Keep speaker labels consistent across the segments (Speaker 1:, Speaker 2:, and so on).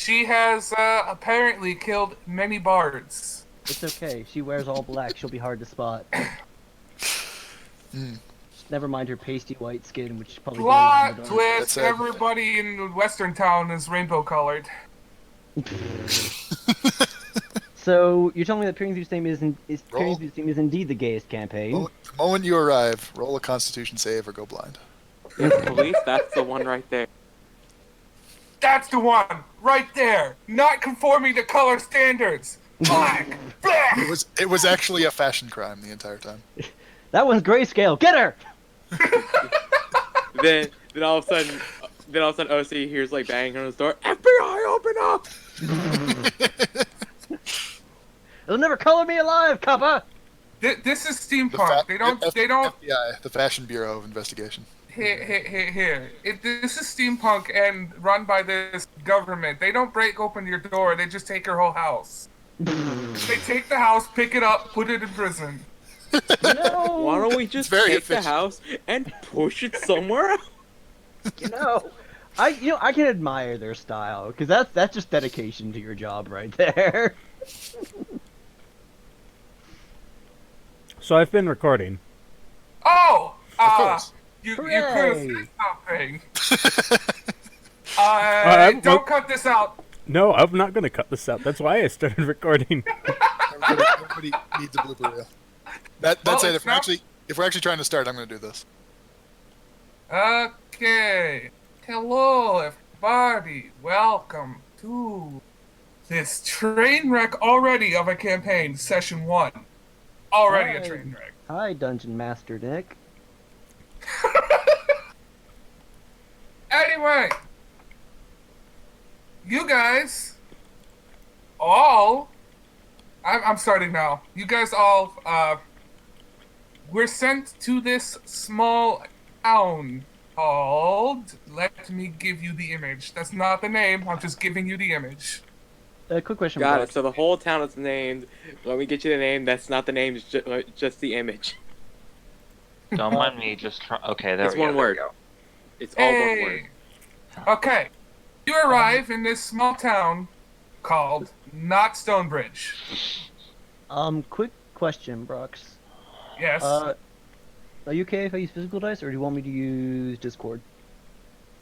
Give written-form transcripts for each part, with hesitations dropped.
Speaker 1: She has apparently killed many bards.
Speaker 2: It's okay. She wears all black. She'll be hard to spot. Just never mind her pasty white skin, which probably glows in the
Speaker 1: Plot
Speaker 2: dark.
Speaker 1: twist: everybody in Western Town is rainbow colored.
Speaker 2: So you're telling me that Peering Through's name is indeed the gayest campaign?
Speaker 3: The moment you arrive, roll a Constitution save or go blind.
Speaker 4: Police, that's the one right there.
Speaker 1: That's the one right there. Not conforming to color standards. Black, black.
Speaker 3: It was actually a fashion crime the entire time.
Speaker 2: That one's grayscale. Get her!
Speaker 4: then all of a sudden, OC hears like banging on his door. FBI, open up!
Speaker 2: They'll never color me alive, Kappa.
Speaker 1: This is steampunk. They don't.
Speaker 3: FBI, the Fashion Bureau of Investigation.
Speaker 1: Here. This is steampunk and run by this government. They don't break open your door. They just take your whole house. They take the house, pick it up, put it in prison.
Speaker 2: No.
Speaker 4: Why don't we just take the house and push it somewhere else?
Speaker 2: I can admire their style because that's just dedication to your job right there.
Speaker 5: So I've been recording.
Speaker 1: Oh,
Speaker 3: of course.
Speaker 1: You could have said something. Don't cut this out.
Speaker 5: No, I'm not going to cut this out. That's why I started recording.
Speaker 3: Everybody needs a blooper reel. That's it. If we're actually trying to start, I'm going to do this.
Speaker 1: Okay. Hello, everybody. Welcome to this train wreck already of a campaign, session 1. Already a train wreck.
Speaker 2: Hi, Dungeon Master Nick.
Speaker 1: Anyway, you guys all, I'm starting now. You guys all, we're sent to this small town called, let me give you the image. That's not the name, I'm just giving you the image.
Speaker 2: Quick question.
Speaker 4: Got it. So the whole town is named. Let me get you the name. That's not the name. It's just the image.
Speaker 6: Don't mind me. Just try. Okay, there
Speaker 4: it's
Speaker 6: we go.
Speaker 4: One word. It's all one word.
Speaker 1: Okay. You arrive in this small town called Not Stonebridge.
Speaker 2: Quick question, Brox.
Speaker 1: Yes.
Speaker 2: Are you okay if I use physical dice, or do you want me to use Discord?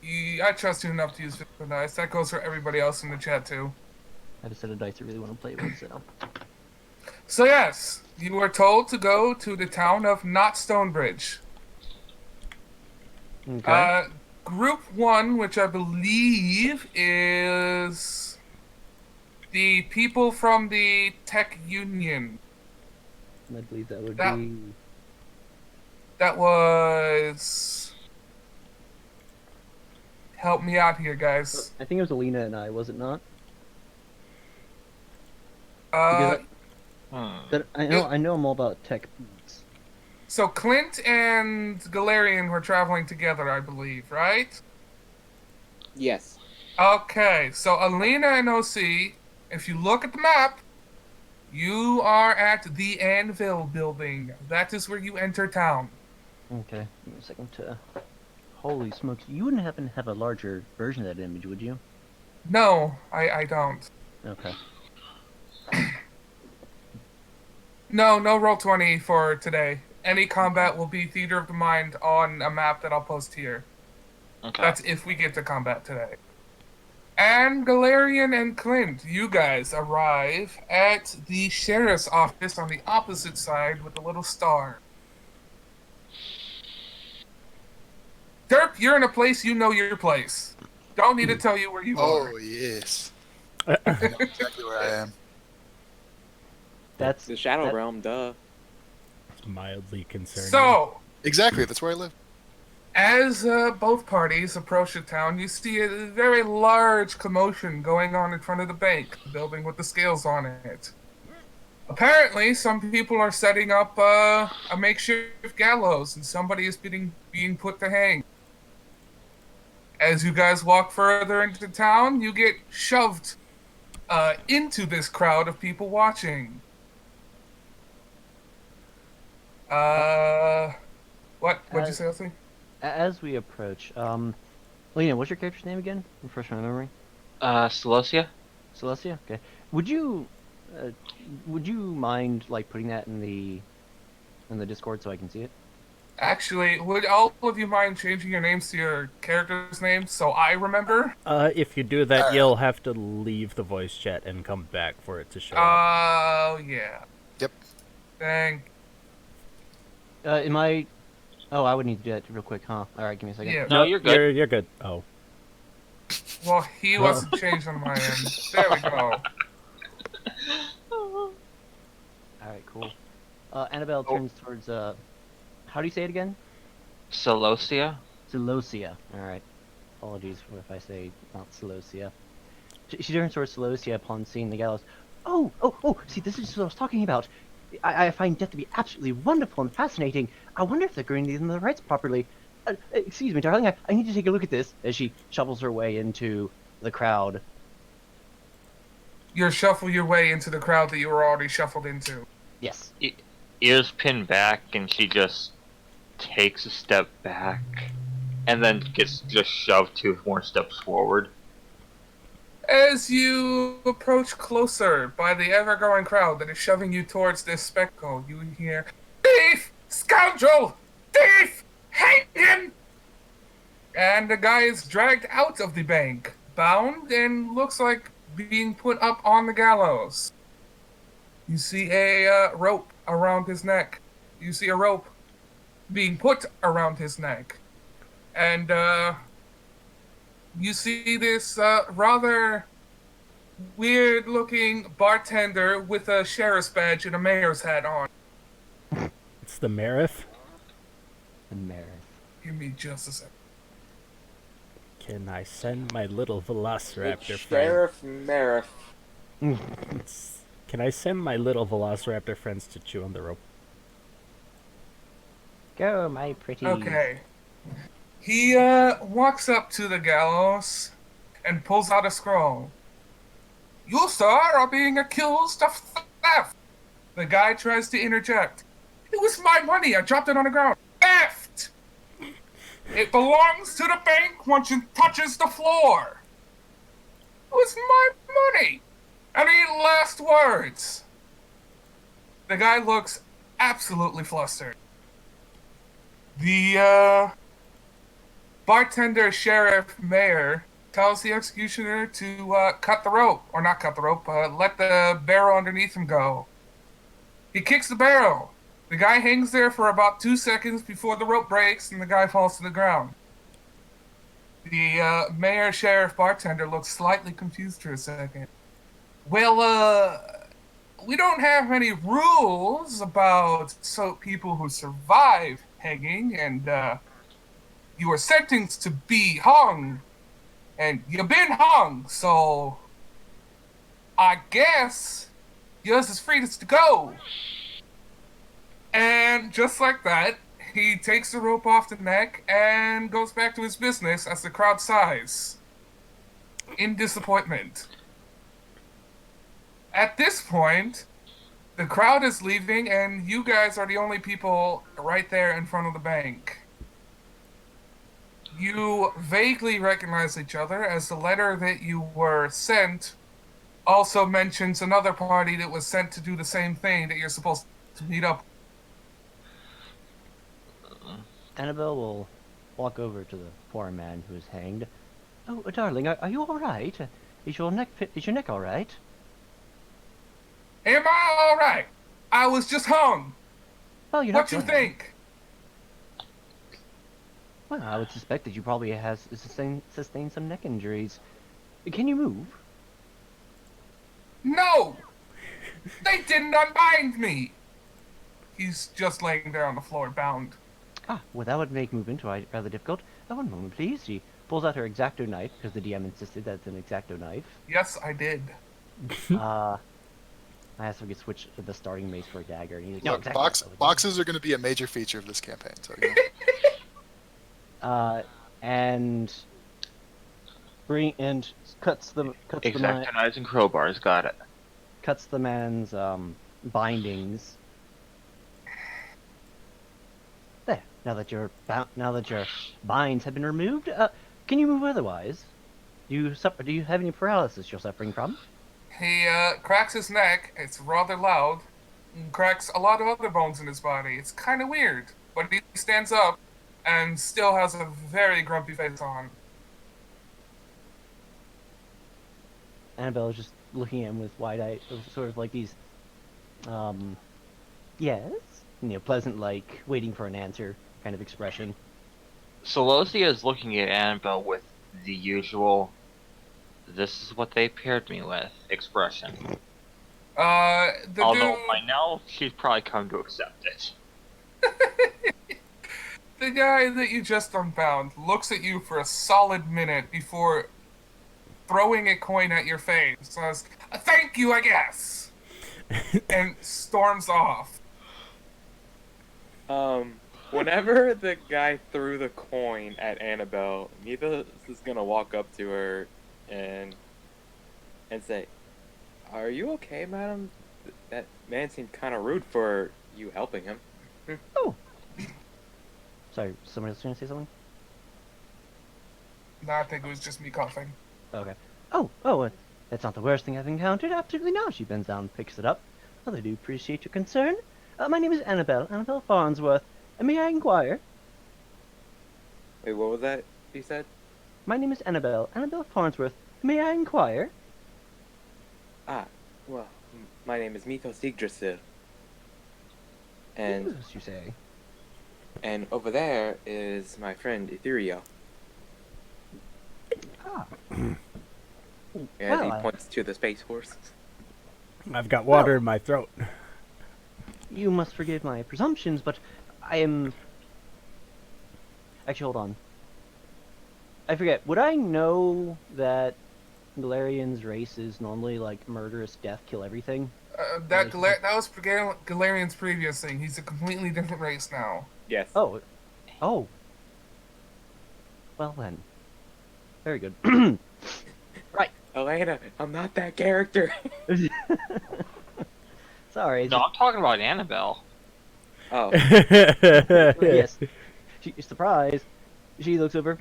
Speaker 1: I trust you enough to use physical dice. That goes for everybody else in the chat too.
Speaker 2: I have a set of dice I really want to play with, so.
Speaker 1: So yes, you were told to go to the town of Not Stonebridge.
Speaker 2: Okay.
Speaker 1: Group 1, which I believe is the people from the Tech Union.
Speaker 2: I believe that would be...
Speaker 1: That was... Help me out here, guys.
Speaker 2: I think it was Alina and I, was it not?
Speaker 1: Uh,
Speaker 2: I know I'm all about tech.
Speaker 1: So Clint and Galarian were traveling together, I believe, right?
Speaker 4: Yes.
Speaker 1: Okay, so Alina and OC, if you look at the map, you are at the Anvil building. That is where you enter town.
Speaker 2: Okay, give me a second to... Holy smokes, you wouldn't happen to have a larger version of that image, would you?
Speaker 1: No, I don't.
Speaker 2: Okay.
Speaker 1: No Roll20 for today. Any combat will be Theater of the Mind on a map that I'll post here.
Speaker 6: Okay.
Speaker 1: That's if we get to combat today. And Galarian and Clint, you guys arrive at the sheriff's office on the opposite side with the little star. Derp, you're in a place you know your place. Don't need to tell you where you are.
Speaker 3: Oh, yes. I know exactly where I am.
Speaker 2: That's
Speaker 4: the Shadow Realm, duh.
Speaker 5: Mildly concerning.
Speaker 1: So,
Speaker 3: exactly, that's where I live.
Speaker 1: As both parties approach the town, you see a very large commotion going on in front of the bank, the building with the scales on it. Apparently, some people are setting up a makeshift gallows, and somebody is being put to hang. As you guys walk further into town, you get shoved into this crowd of people watching. What'd you say, Elsie?
Speaker 2: As we approach, Lena, what's your character's name again? Refresh my memory.
Speaker 6: Celosia?
Speaker 2: Celestia? Okay. Would you, would you mind like putting that in the Discord so I can see it?
Speaker 1: Actually, would all of you mind changing your names to your characters' names so I remember?
Speaker 5: If you do that, you'll have to leave the voice chat and come back for it to show up.
Speaker 1: Oh, yeah.
Speaker 3: Yep.
Speaker 1: Thank.
Speaker 2: Am I? Oh, I would need to do that real quick, huh? All right, give me a second.
Speaker 1: Yeah.
Speaker 6: No, you're good.
Speaker 5: You're good. Oh.
Speaker 1: Well, he wasn't changed on my end. There we go.
Speaker 2: All right, cool. Annabelle turns towards how do you say it again?
Speaker 6: Celosia?
Speaker 2: Celosia. All right. Apologies for if I say not Celosia. She turns towards Celosia upon seeing the gallows. Oh! See, this is what I was talking about. I find death to be absolutely wonderful and fascinating. I wonder if they're going to give them the rights properly. Excuse me, darling. I need to take a look at this as she shovels her way into the crowd.
Speaker 1: You shuffle your way into the crowd that you were already shuffled into.
Speaker 2: Yes.
Speaker 6: Ears pinned back, and she just takes a step back, and then gets just shoved 2 more steps forward.
Speaker 1: As you approach closer by the ever-growing crowd that is shoving you towards this spectacle, you hear, "Thief! Scoundrel! Thief! Hang him!" And the guy is dragged out of the bank, bound, and looks like being put up on the gallows. You see a rope around his neck. You see a rope being put around his neck. And, you see this rather weird-looking bartender with a sheriff's badge and a mayor's hat on.
Speaker 5: It's the Marith.
Speaker 2: The Marith.
Speaker 1: Give me just a second.
Speaker 5: Can I send my little Velociraptor friend?
Speaker 4: Sheriff Merriff.
Speaker 5: Can I send my little Velociraptor friends to chew on the rope?
Speaker 2: Go, my pretty.
Speaker 1: Okay. He walks up to the gallows and pulls out a scroll. "You, sir, are being accused of theft." The guy tries to interject. "It was my money. I dropped it on the ground." "Theft! It belongs to the bank once it touches the floor. It was my money." Any last words? The guy looks absolutely flustered. The bartender, sheriff, mayor tells the executioner to cut the rope, or not cut the rope, let the barrel underneath him go. He kicks the barrel. The guy hangs there for about 2 seconds before the rope breaks and the guy falls to the ground. The mayor, sheriff, bartender looks slightly confused for a second. "Well, we don't have any rules about people who survive hanging, and you were sentenced to be hung, and you've been hung, so I guess yours is free to go." And just like that, he takes the rope off the neck and goes back to his business as the crowd sighs in disappointment. At this point, the crowd is leaving, and you guys are the only people right there in front of the bank. You vaguely recognize each other, as the letter that you were sent also mentions another party that was sent to do the same thing that you're supposed to meet up.
Speaker 2: Annabelle will walk over to the poor man who is hanged. Oh, darling, are you all right? Is your neck all right?
Speaker 1: Am I all right? I was just hung.
Speaker 2: Well, you're
Speaker 1: What
Speaker 2: not
Speaker 1: you
Speaker 2: dead.
Speaker 1: think?
Speaker 2: Well, I would suspect that you probably has sustained some neck injuries. Can you move?
Speaker 1: No! They didn't unbind me! He's just laying there on the floor, bound.
Speaker 2: Ah, well, that would make movement rather difficult. One moment, please. She pulls out her X-Acto knife, because the DM insisted that it's an X-Acto knife.
Speaker 1: Yes, I did.
Speaker 2: I asked if we could switch the starting mace for a dagger. And he was, no,
Speaker 3: Look,
Speaker 2: exactly.
Speaker 3: boxes are going to be a major feature of this campaign. So, you know.
Speaker 2: And cuts the
Speaker 6: Exacto knives and crowbars, got it.
Speaker 2: cuts the man's bindings. There. Now that your binds have been removed, can you move otherwise? Do you have any paralysis you're suffering from?
Speaker 1: He cracks his neck. It's rather loud. And cracks a lot of other bones in his body. It's kind of weird. But he stands up and still has a very grumpy face on.
Speaker 2: Annabelle is just looking at him with wide-eyed, sort of like these, yes, pleasant, like waiting for an answer kind of expression.
Speaker 6: Celosia is looking at Annabelle with the usual, "This is what they paired me with" expression. Although by now she's probably come to accept it.
Speaker 1: The guy that you just unbound looks at you for a solid minute before throwing a coin at your face. Says, "Thank you, I guess," and storms off.
Speaker 4: Whenever the guy threw the coin at Annabelle, Mythos is gonna walk up to her and say, "Are you okay, madam? That man seemed kind of rude for you helping him."
Speaker 2: Oh, sorry, somebody else trying to say something?
Speaker 1: No, I think it was just me coughing.
Speaker 2: Okay. Oh, that's not the worst thing I've encountered. Absolutely not. She bends down and picks it up. Well, I do appreciate your concern. My name is Annabelle Farnsworth. May I inquire?
Speaker 4: Wait, what was that you said?
Speaker 2: My name is Annabelle Farnsworth. May I inquire?
Speaker 4: Well, my name is Mythos Yggdrasil. And
Speaker 2: Yes, you say.
Speaker 4: and over there is my friend Ethereal.
Speaker 2: Ah.
Speaker 4: And
Speaker 2: Well,
Speaker 4: he points to the space horse.
Speaker 5: I've got water in my throat.
Speaker 2: You must forgive my presumptions, but I am... Actually, hold on. I forget. Would I know that Galarian's race is normally like murderous death, kill everything?
Speaker 1: That was Galarian's previous thing. He's a completely different race now.
Speaker 4: Yes.
Speaker 2: Oh. Well then. Very good. Right.
Speaker 4: Elena, I'm not that character.
Speaker 2: Sorry.
Speaker 6: No, I'm talking about Annabelle.
Speaker 4: Oh.
Speaker 2: Yes. Surprise. She looks over.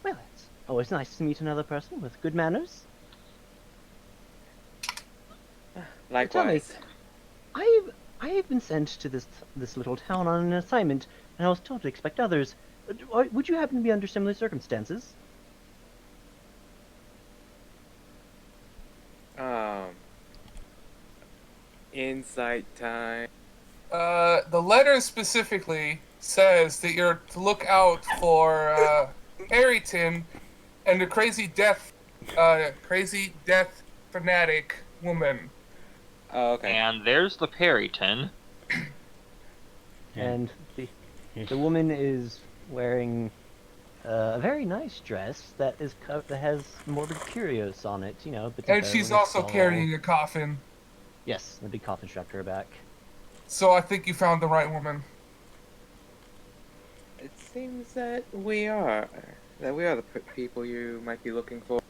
Speaker 2: Well, it's always nice to meet another person with good manners.
Speaker 4: Likewise.
Speaker 2: I have been sent to this little town on an assignment, and I was told to expect others. Would you happen to be under similar circumstances?
Speaker 4: Insight time.
Speaker 1: The letter specifically says that you're to look out for Harrington and a crazy death fanatic woman.
Speaker 4: Oh, okay.
Speaker 6: And there's the Perryton.
Speaker 2: And the woman is wearing a very nice dress that has morbid curios on it.
Speaker 1: And she's also carrying a coffin.
Speaker 2: Yes, the big coffin strapped to her back.
Speaker 1: So I think you found the right woman.
Speaker 4: It seems that we are the people you might be looking for.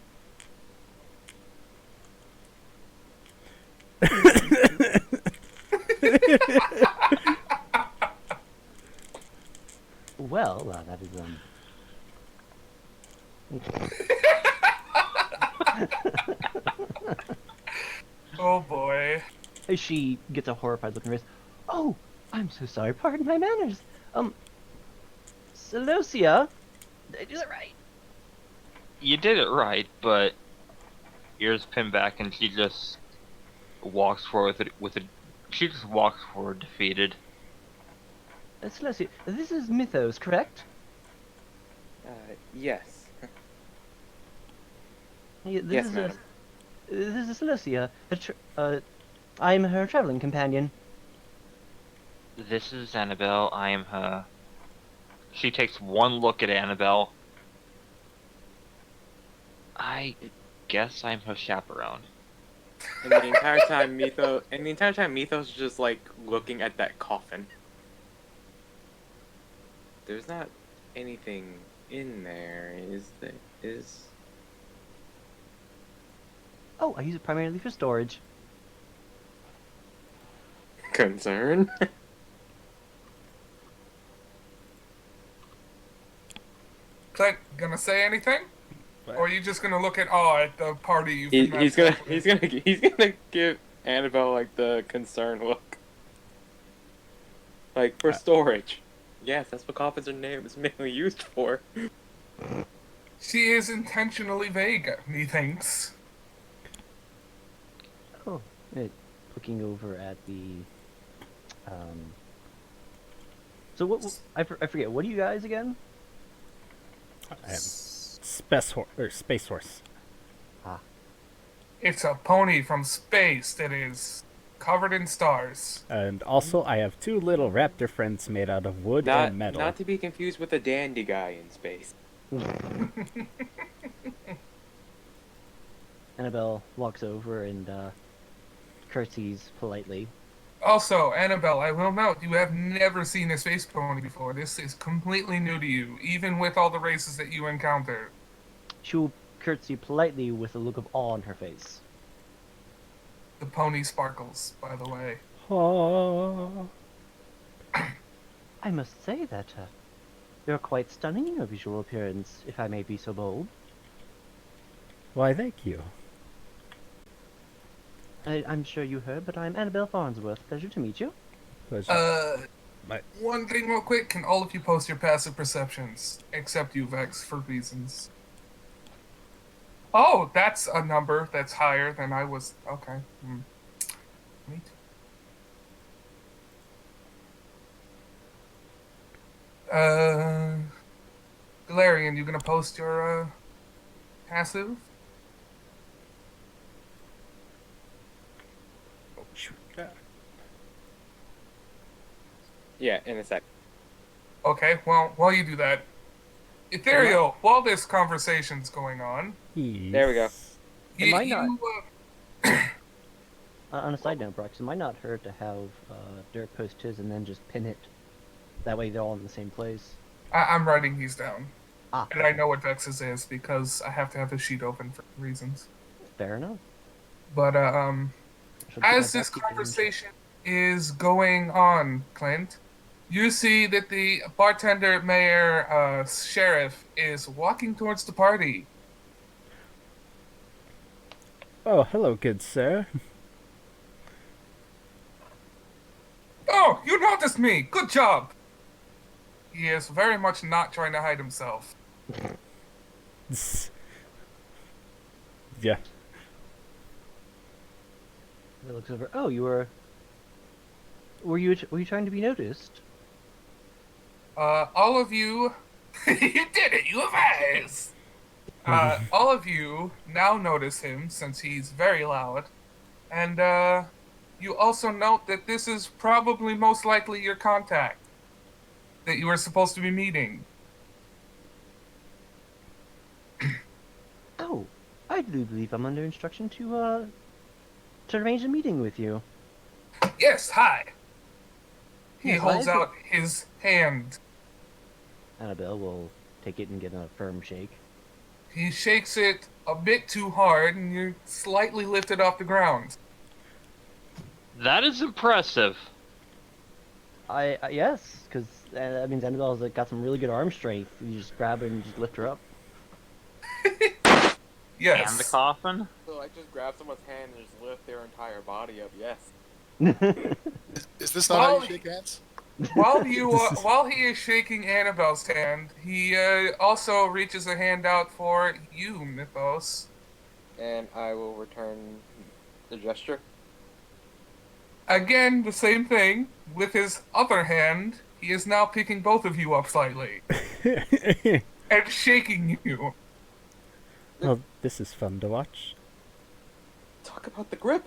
Speaker 2: Well, that is
Speaker 1: Oh boy.
Speaker 2: She gets a horrified look in her face. Oh, I'm so sorry. Pardon my manners. Celosia, did I do that right?
Speaker 6: You did it right, but ears pinned back, and she just walks forward she just walks forward defeated.
Speaker 2: Celosia, this is Mythos, correct?
Speaker 4: Yes.
Speaker 2: This
Speaker 4: Yes,
Speaker 2: is
Speaker 4: madam.
Speaker 2: This is Celosia. I'm her traveling companion.
Speaker 6: This is Annabelle. I am her. She takes one look at Annabelle. I guess I'm her chaperone.
Speaker 4: And the entire time Mythos is just like looking at that coffin. There's not anything in there, is there?
Speaker 2: Oh, I use it primarily for storage.
Speaker 4: Concern?
Speaker 1: Clint, gonna say anything? Or are you just gonna look at at the party you've
Speaker 4: He,
Speaker 1: been
Speaker 4: he's
Speaker 1: messing
Speaker 4: gonna
Speaker 1: with?
Speaker 4: he's gonna give Annabelle like the concerned look, like for storage. Yes, that's what coffins are mainly used for.
Speaker 1: She is intentionally vague, methinks.
Speaker 2: Oh, looking over at the. So I forget. What are you guys again?
Speaker 5: I am Space Horse.
Speaker 1: It's a pony from space that is covered in stars.
Speaker 5: And also, I have 2 little raptor friends made out of wood
Speaker 4: Not
Speaker 5: and metal.
Speaker 4: not to be confused with a dandy guy in space.
Speaker 2: Annabelle walks over and curtsies politely.
Speaker 1: Also, Annabelle, I will note, you have never seen a space pony before. This is completely new to you, even with all the races that you encounter.
Speaker 2: She will curtsy politely with a look of awe on her face.
Speaker 1: The pony sparkles, by the way.
Speaker 5: Oh.
Speaker 2: I must say that you're quite stunning in your visual appearance, if I may be so bold.
Speaker 5: Why, thank you.
Speaker 2: I'm sure you heard, but I'm Annabelle Farnsworth. Pleasure to meet you.
Speaker 5: Pleasure. My-
Speaker 1: One thing real quick, can all of you post your passive perceptions? Except you, Vex, for reasons. Oh, that's a number that's higher than I was. Okay. Me too. Galarian, you gonna post your, passive?
Speaker 4: Yeah, in a sec.
Speaker 1: Okay, well, while you do that, Ethereal, while this conversation's going on,
Speaker 4: There we go.
Speaker 2: It might not.
Speaker 1: you,
Speaker 2: On a side note, Brox, it might not hurt to have Dirk post his and then just pin it. That way they're all in the same place.
Speaker 1: I'm writing these down.
Speaker 2: Ah,
Speaker 1: And I know what Vex's is because I have to have the sheet open for reasons.
Speaker 2: fair enough.
Speaker 1: But,
Speaker 2: I shall do my
Speaker 1: as this
Speaker 2: best to keep it in check.
Speaker 1: conversation is going on, Clint, you see that the bartender, mayor, sheriff is walking towards the party.
Speaker 5: Oh, hello, good sir.
Speaker 1: Oh, you noticed me! Good job! He is very much not trying to hide himself.
Speaker 5: Yeah.
Speaker 2: He looks over. Oh, you were. Were you trying to be noticed?
Speaker 1: All of you, you did it, you have eyes! All of you now notice him since he's very loud. And, you also note that this is probably most likely your contact that you were supposed to be meeting.
Speaker 2: Oh, I do believe I'm under instruction to arrange a meeting with you.
Speaker 1: Yes, hi! He
Speaker 2: Yes,
Speaker 1: holds
Speaker 2: hi.
Speaker 1: out his hand.
Speaker 2: Annabelle will take it and get a firm shake.
Speaker 1: He shakes it a bit too hard, and you're slightly lifted off the ground.
Speaker 6: That is impressive.
Speaker 2: Yes, because that means Annabelle's got some really good arm strength. You just grab her and just lift her up.
Speaker 1: Yes.
Speaker 6: And the coffin?
Speaker 4: So I just grab someone's hand and just lift their entire body up. Yes.
Speaker 3: Is this not how
Speaker 1: Well,
Speaker 3: you shake hands?
Speaker 1: While while he is shaking Annabelle's hand, he also reaches a hand out for you, Mythos.
Speaker 4: And I will return the gesture.
Speaker 1: Again, the same thing. With his other hand, he is now picking both of you up slightly and shaking you.
Speaker 5: Well, this is fun to watch.
Speaker 4: Talk about the grip.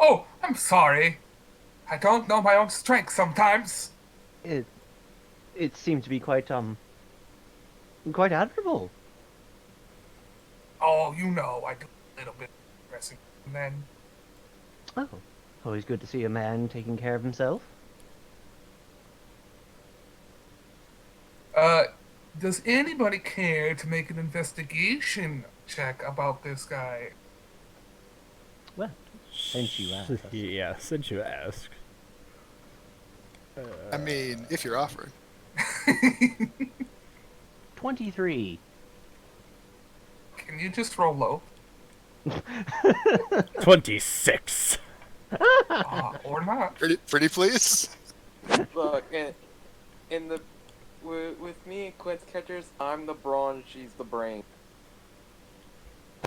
Speaker 1: Oh, I'm sorry. I don't know my own strength sometimes.
Speaker 2: It seemed to be quite admirable.
Speaker 1: Oh, you know, I do a little bit of dressing then.
Speaker 2: Oh, always good to see a man taking care of himself.
Speaker 1: Does anybody care to make an investigation check about this guy?
Speaker 2: Well, since you asked.
Speaker 5: Yeah, since you asked.
Speaker 3: I mean, if you're offering.
Speaker 2: 23.
Speaker 1: Can you just roll low?
Speaker 5: 26.
Speaker 1: Or not?
Speaker 3: Pretty please.
Speaker 4: Look, in the with me and Quint's catchers, I'm the brawn, she's the brain.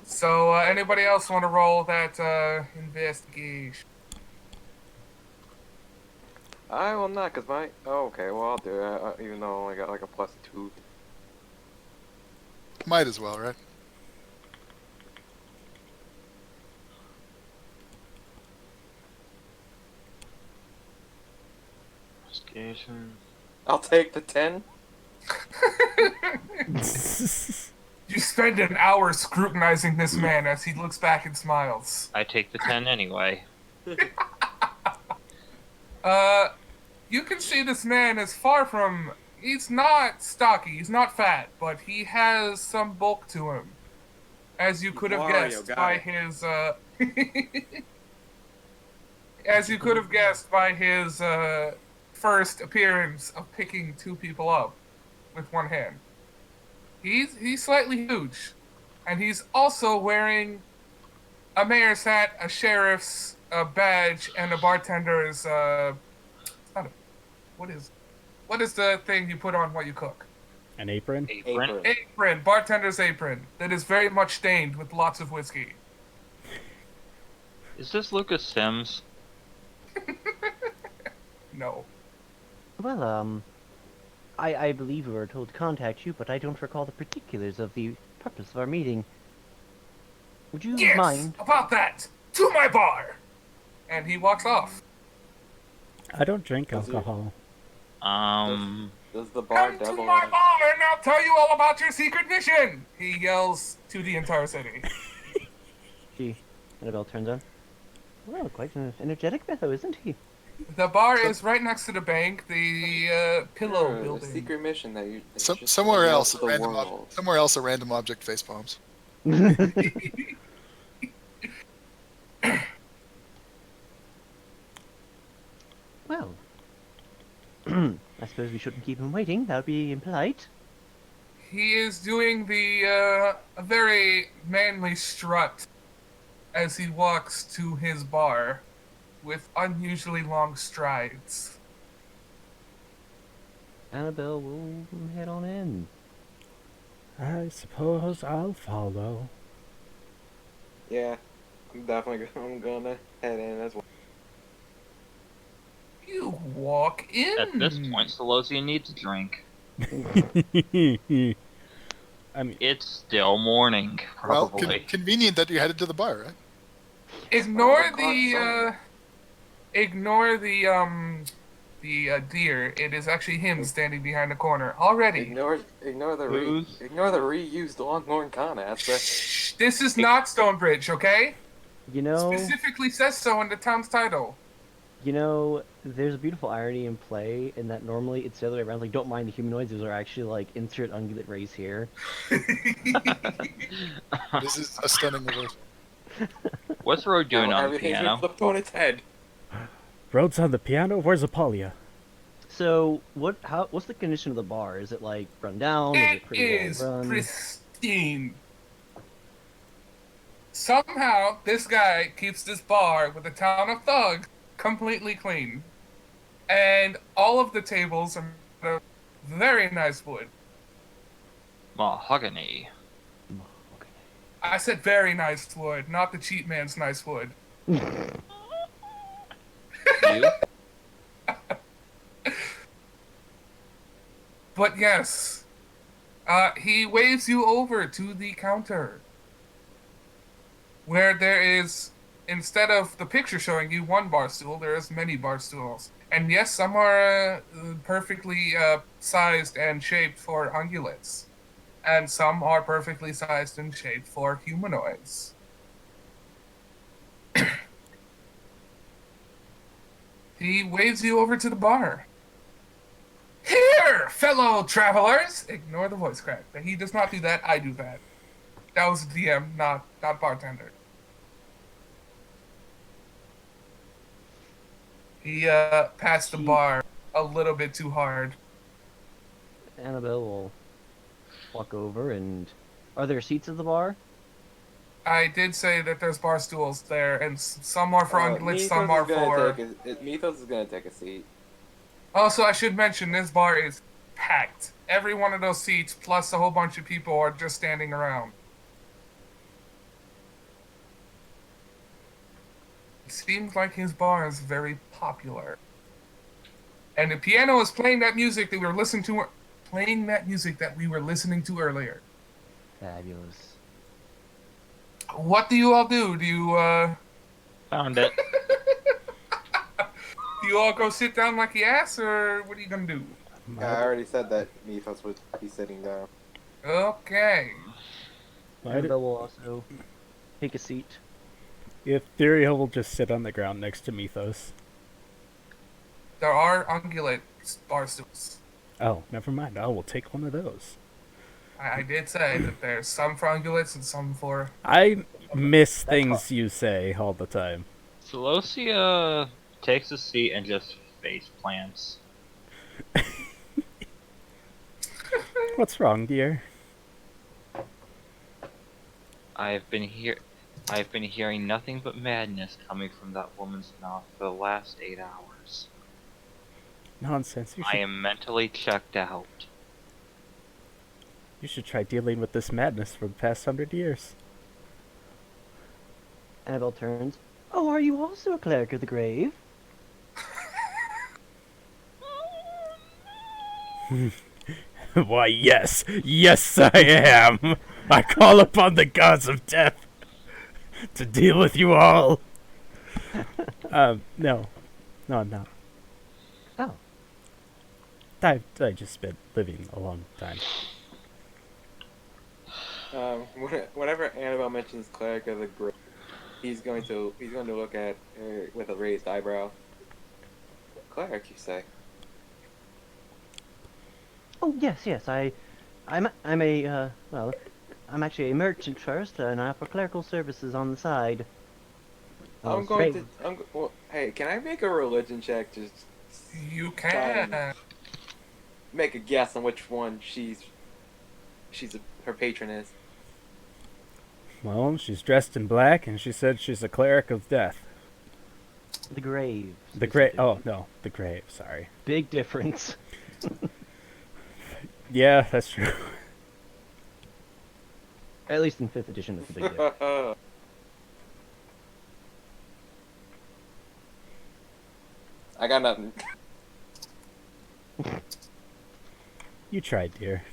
Speaker 1: So, anybody else want to roll that investigation?
Speaker 4: I will not, cause my. Oh, okay, well I'll do it. Even though I only got like a +2.
Speaker 3: Might as well, right?
Speaker 6: Investigation.
Speaker 4: I'll take the 10.
Speaker 1: You spend an hour scrutinizing this man as he looks back and smiles.
Speaker 6: I take the 10 anyway.
Speaker 1: You can see this man is far from... He's not stocky, he's not fat, but he has some bulk to him. As you could have
Speaker 4: Wario
Speaker 1: guessed
Speaker 4: guy.
Speaker 1: by his, As you could have guessed by his, first appearance of picking 2 people up with one hand. He's slightly huge. And he's also wearing a mayor's hat, a sheriff's badge, and a bartender's, what is the thing you put on while you cook?
Speaker 5: An apron?
Speaker 6: Apron.
Speaker 1: Apron, bartender's apron, that is very much stained with lots of whiskey.
Speaker 6: Is this Lucas Sims?
Speaker 1: No.
Speaker 2: Well, I believe we were told to contact you, but I don't recall the particulars of the purpose of our meeting. Would you
Speaker 1: Yes,
Speaker 2: mind?
Speaker 1: about that! To my bar! And he walks off.
Speaker 5: I don't drink
Speaker 4: Does he-
Speaker 5: alcohol.
Speaker 4: Does the bar
Speaker 1: Come to
Speaker 4: double?
Speaker 1: my bar and I'll tell you all about your secret mission! He yells to the entire city.
Speaker 2: She, Annabelle turns on. Well, quite an energetic fellow, isn't he?
Speaker 1: The bar is right next to the bank, the pillow
Speaker 4: The
Speaker 1: building.
Speaker 4: secret mission that you. that you just
Speaker 3: Somewhere
Speaker 4: announce
Speaker 3: else,
Speaker 4: to the world.
Speaker 3: somewhere else, a random object face bombs.
Speaker 2: Well, I suppose we shouldn't keep him waiting. That would be impolite.
Speaker 1: He is doing the a very manly strut as he walks to his bar with unusually long strides.
Speaker 2: Annabelle will head on in.
Speaker 5: I suppose I'll follow.
Speaker 4: Yeah, I'm definitely I'm gonna head in as well.
Speaker 1: You walk in.
Speaker 6: At this point, Solosia needs a drink.
Speaker 5: I mean,
Speaker 6: It's still morning,
Speaker 3: Well,
Speaker 6: probably.
Speaker 3: convenient that you headed to the bar, right?
Speaker 1: Ignore
Speaker 4: Oh,
Speaker 1: ignore the deer. It is actually him standing behind the corner already.
Speaker 4: Ignore the
Speaker 6: Who's-
Speaker 4: ignore the reused Longhorn Kana aspect.
Speaker 1: Shh, this is not Stonebridge, okay?
Speaker 2: You know,
Speaker 1: Specifically says so in the town's title.
Speaker 2: there's a beautiful irony in play in that normally it's the other way around. Like, don't mind the humanoids; those are actually like insert ungulate race here.
Speaker 3: This is a stunning reversal.
Speaker 6: What's Road doing
Speaker 4: Now
Speaker 6: on the
Speaker 4: everything's
Speaker 6: piano?
Speaker 4: flipped on its head.
Speaker 5: Rhodes on the piano? Where's Apolia?
Speaker 2: So, what's the condition of the bar? Is it like run down? Is
Speaker 1: It
Speaker 2: it pretty
Speaker 1: is
Speaker 2: well run?
Speaker 1: pristine. Somehow, this guy keeps this bar with the town of Thug completely clean. And all of the tables are made of very nice wood.
Speaker 6: Mahogany.
Speaker 1: I said very nice wood, not the cheap man's nice wood.
Speaker 6: You?
Speaker 1: But yes, he waves you over to the counter. Where there is, instead of the picture showing you one bar stool, there is many bar stools. And yes, some are perfectly sized and shaped for ungulates. And some are perfectly sized and shaped for humanoids. He waves you over to the bar. Here, fellow travelers! Ignore the voice crack. He does not do that, I do that. That was DM, not bartender. He passed the bar a little bit too hard.
Speaker 2: Annabelle will walk over and... Are there seats at the bar?
Speaker 1: I did say that there's bar stools there, and some are for ungulates, some
Speaker 4: Mythos
Speaker 1: are
Speaker 4: is gonna
Speaker 1: for.
Speaker 4: Mythos is gonna take a seat.
Speaker 1: Also, I should mention this bar is packed. Every one of those seats, plus a whole bunch of people, are just standing around. It seems like his bar is very popular. And the piano is playing that music that we were listening to, earlier.
Speaker 2: Fabulous.
Speaker 1: What do you all do? Do you
Speaker 6: Found it.
Speaker 1: do you all go sit down like the ass, or what are you gonna do?
Speaker 4: Yeah, I already said that Mythos would be sitting down.
Speaker 1: Okay.
Speaker 2: Annabelle will also take a seat.
Speaker 5: Ethereal will just sit on the ground next to Mythos.
Speaker 1: There are ungulate bar stools.
Speaker 5: Oh, never mind. I will take one of those.
Speaker 1: I did say that there's some for ungulates and some for.
Speaker 5: I miss things you say all the time.
Speaker 6: Celosia takes a seat and just face plants.
Speaker 5: What's wrong, dear?
Speaker 6: I've been hearing nothing but madness coming from that woman's mouth for the last 8 hours.
Speaker 5: Nonsense.
Speaker 6: I am mentally checked out.
Speaker 5: You should try dealing with this madness for the past 100 years.
Speaker 2: Annabelle turns. Oh, are you also a cleric of the grave?
Speaker 5: Why, yes. Yes, I am. I call upon the gods of death to deal with you all. No. No, I'm not.
Speaker 2: Oh.
Speaker 5: I just been living a long time.
Speaker 4: Whenever Annabelle mentions cleric of the grave, he's going to look at her with a raised eyebrow. Cleric, you say?
Speaker 2: Oh yes, yes. I'm actually a merchant first, and I offer clerical services on the side.
Speaker 4: Well, hey, can I make a religion check? Just
Speaker 1: You can.
Speaker 4: make a guess on which one her patron is.
Speaker 5: Well, she's dressed in black, and she said she's a cleric of death.
Speaker 2: The grave.
Speaker 5: The grave. Oh, no. The grave, sorry.
Speaker 2: Big difference.
Speaker 5: Yeah, that's true.
Speaker 2: At least in 5th edition, it's a big difference.
Speaker 4: I got nothing.
Speaker 5: You tried, dear.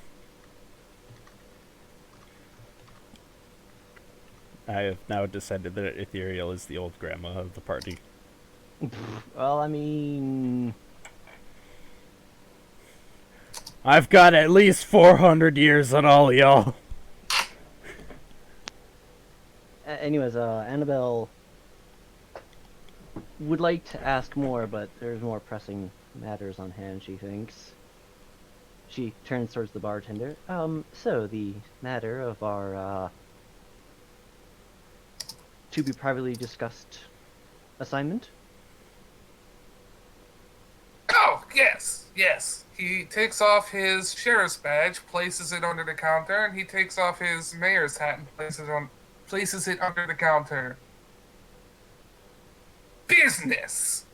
Speaker 5: I have now decided that Ethereal is the old grandma of the party.
Speaker 2: Well, I mean...
Speaker 5: I've got at least 400 years on all y'all.
Speaker 2: Anyways, Annabelle would like to ask more, but there's more pressing matters on hand, she thinks. She turns towards the bartender. So the matter of our, to be privately discussed assignment?
Speaker 1: Oh, yes, yes. He takes off his sheriff's badge, places it under the counter, and he takes off his mayor's hat and places it under the counter. Business!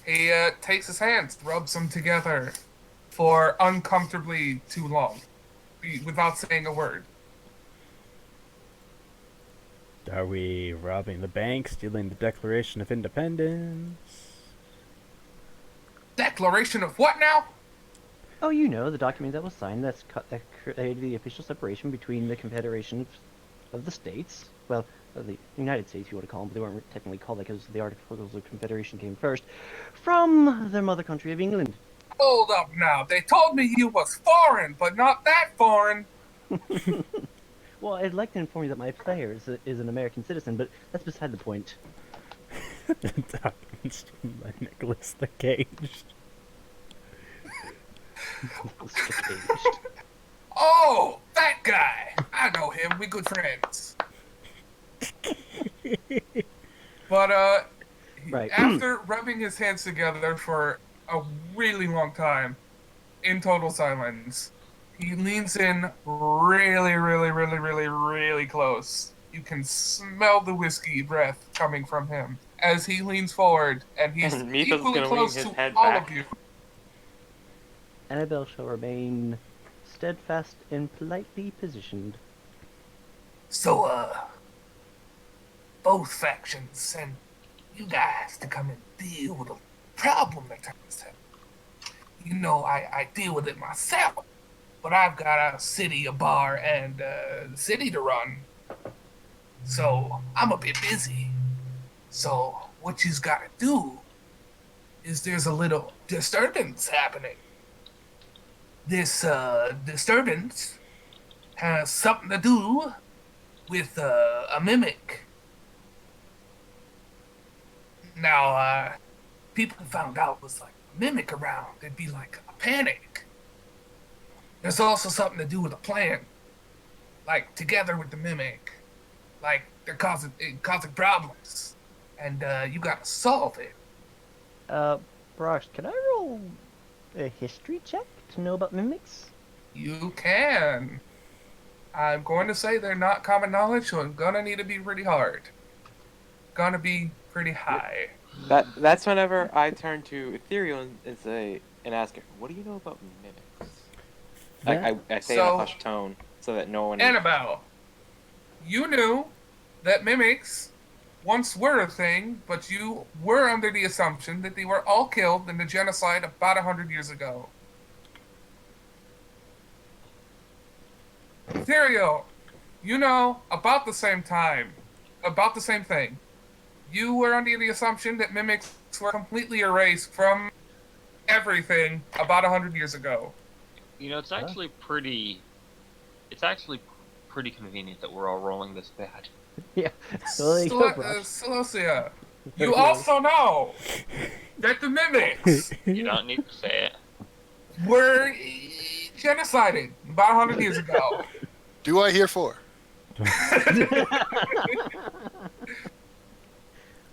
Speaker 1: He takes his hands, rubs them together for uncomfortably too long, without saying a word.
Speaker 5: Are we robbing the bank, stealing the Declaration of Independence?
Speaker 1: Declaration of what now?
Speaker 2: Oh, you know, the document that was signed that created the official separation between the Confederation of the States, well, the United States, you want to call them, but they weren't technically called that because the Articles of Confederation came first, from their mother country of England.
Speaker 1: Hold up now. They told me you was foreign, but not that foreign.
Speaker 2: Well, I'd like to inform you that my player is an American citizen, but that's beside the point.
Speaker 5: Documents by Nicholas the Caged.
Speaker 1: Oh, that guy. I know him. We good friends. But,
Speaker 2: Right.
Speaker 1: after rubbing his hands together for a really long time, in total silence, he leans in really, really, really, really, really close You can smell the whiskey breath coming from him as he leans forward, and he's
Speaker 4: And Mithras is
Speaker 1: equally
Speaker 4: gonna lean
Speaker 1: close
Speaker 4: his
Speaker 1: to
Speaker 4: head
Speaker 1: all
Speaker 4: back.
Speaker 1: of you.
Speaker 2: Annabelle shall remain steadfast and politely positioned.
Speaker 1: So, both factions send you guys to come and deal with a problem that comes up. You know, I deal with it myself, but I've got a city, a bar, and the city to run. So I'm a bit busy. So what you've got to do is there's a little disturbance happening. This disturbance has something to do with a mimic. Now, people found out was like a mimic around. It'd be like a panic. There's also something to do with a plan. Like together with the mimic, like they're causing problems, and you gotta solve it.
Speaker 2: Brosh, can I roll a history check to know about mimics?
Speaker 1: You can. I'm going to say they're not common knowledge, so it's gonna need to be pretty hard. Gonna be pretty high.
Speaker 4: That's whenever I turn to Ethereal and say and ask her, "What do you know about mimics?" I say in
Speaker 1: So-
Speaker 4: a hushed tone so that no one.
Speaker 1: Annabelle, you knew that mimics once were a thing, but you were under the assumption that they were all killed in the genocide about 100 years ago. Ethereal, you know about the same time, about the same thing. You were under the assumption that mimics were completely erased from everything about 100 years ago.
Speaker 6: You know, it's actually pretty convenient that we're all rolling this bad.
Speaker 2: Yeah. Well, there you go, Brosh.
Speaker 1: Celosia, you also know that the mimics
Speaker 6: You don't need to say it.
Speaker 1: were genocided about 100 years ago.
Speaker 3: Do I hear 4?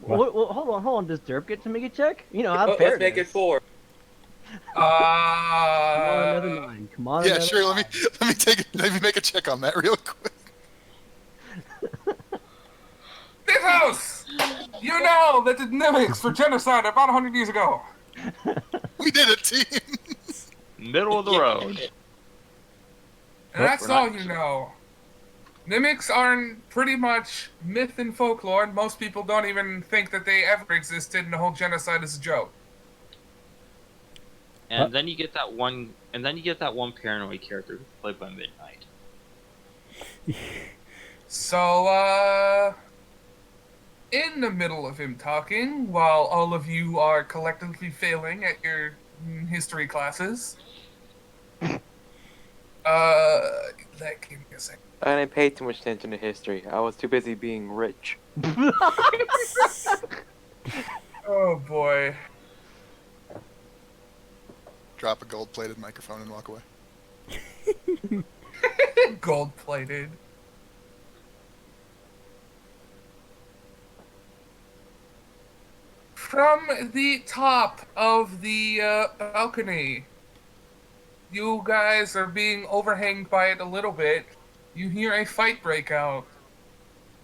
Speaker 2: Well, hold on. Does Derp get to make a check? You know, how
Speaker 4: Oh,
Speaker 2: fair
Speaker 4: let's make it
Speaker 2: is.
Speaker 4: 4.
Speaker 2: Come on, another 9. Come on,
Speaker 3: Yeah,
Speaker 2: another
Speaker 3: sure.
Speaker 2: 9.
Speaker 3: Let me make a check on that real quick.
Speaker 1: Mythos! You know that the mimics were genocided about 100 years ago.
Speaker 3: We did it, team.
Speaker 6: Middle of the road.
Speaker 1: And that's
Speaker 6: we're
Speaker 1: all
Speaker 6: not-
Speaker 1: you know. Mimics are pretty much myth and folklore, and most people don't even think that they ever existed, and the whole genocide is a joke.
Speaker 6: And then you get that one paranoid character who's played by Midnight.
Speaker 1: So, in the middle of him talking, while all of you are collectively failing at your history classes, give me a second.
Speaker 4: I didn't pay too much attention to history. I was too busy being rich.
Speaker 1: Oh boy.
Speaker 3: Drop a gold-plated microphone and walk away.
Speaker 1: Gold plated. From the top of the balcony, you guys are being overhanged by it a little bit. You hear a fight break out,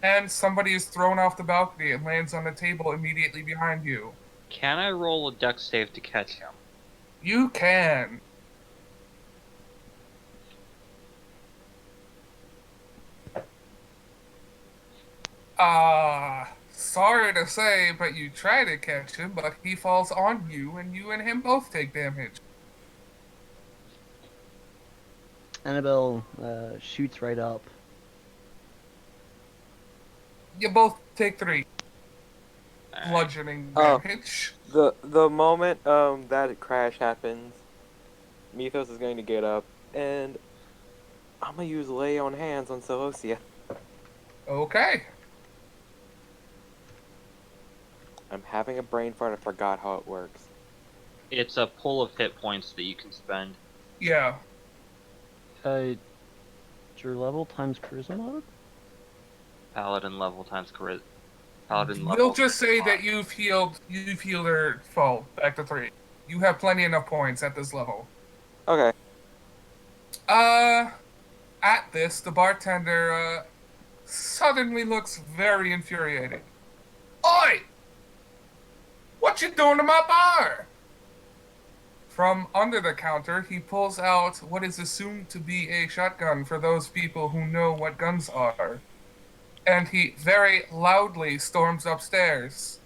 Speaker 1: and somebody is thrown off the balcony and lands on the table immediately behind you.
Speaker 6: Can I roll a dex save to catch him?
Speaker 1: You can. Sorry to say, but you try to catch him, but he falls on you, and you and him both take damage.
Speaker 2: Annabelle shoots right up.
Speaker 1: You both take 3
Speaker 6: Alright.
Speaker 1: bludgeoning
Speaker 4: Oh.
Speaker 1: damage.
Speaker 4: The moment that crash happens, Mythos is going to get up and I'm gonna use lay on hands on Celosia.
Speaker 1: Okay.
Speaker 4: I'm having a brain fart. I forgot how it works.
Speaker 6: It's a pool of hit points that you can spend.
Speaker 1: Yeah.
Speaker 2: It's your level times charisma mode?
Speaker 6: Paladin level times charisma. Paladin level.
Speaker 1: We'll just say that you've healed her fall back to 3. You have plenty enough points at this level.
Speaker 4: Okay.
Speaker 1: At this, the bartender suddenly looks very infuriated. Oi! What you doing to my bar? From under the counter, he pulls out what is assumed to be a shotgun for those people who know what guns are. And he very loudly storms upstairs.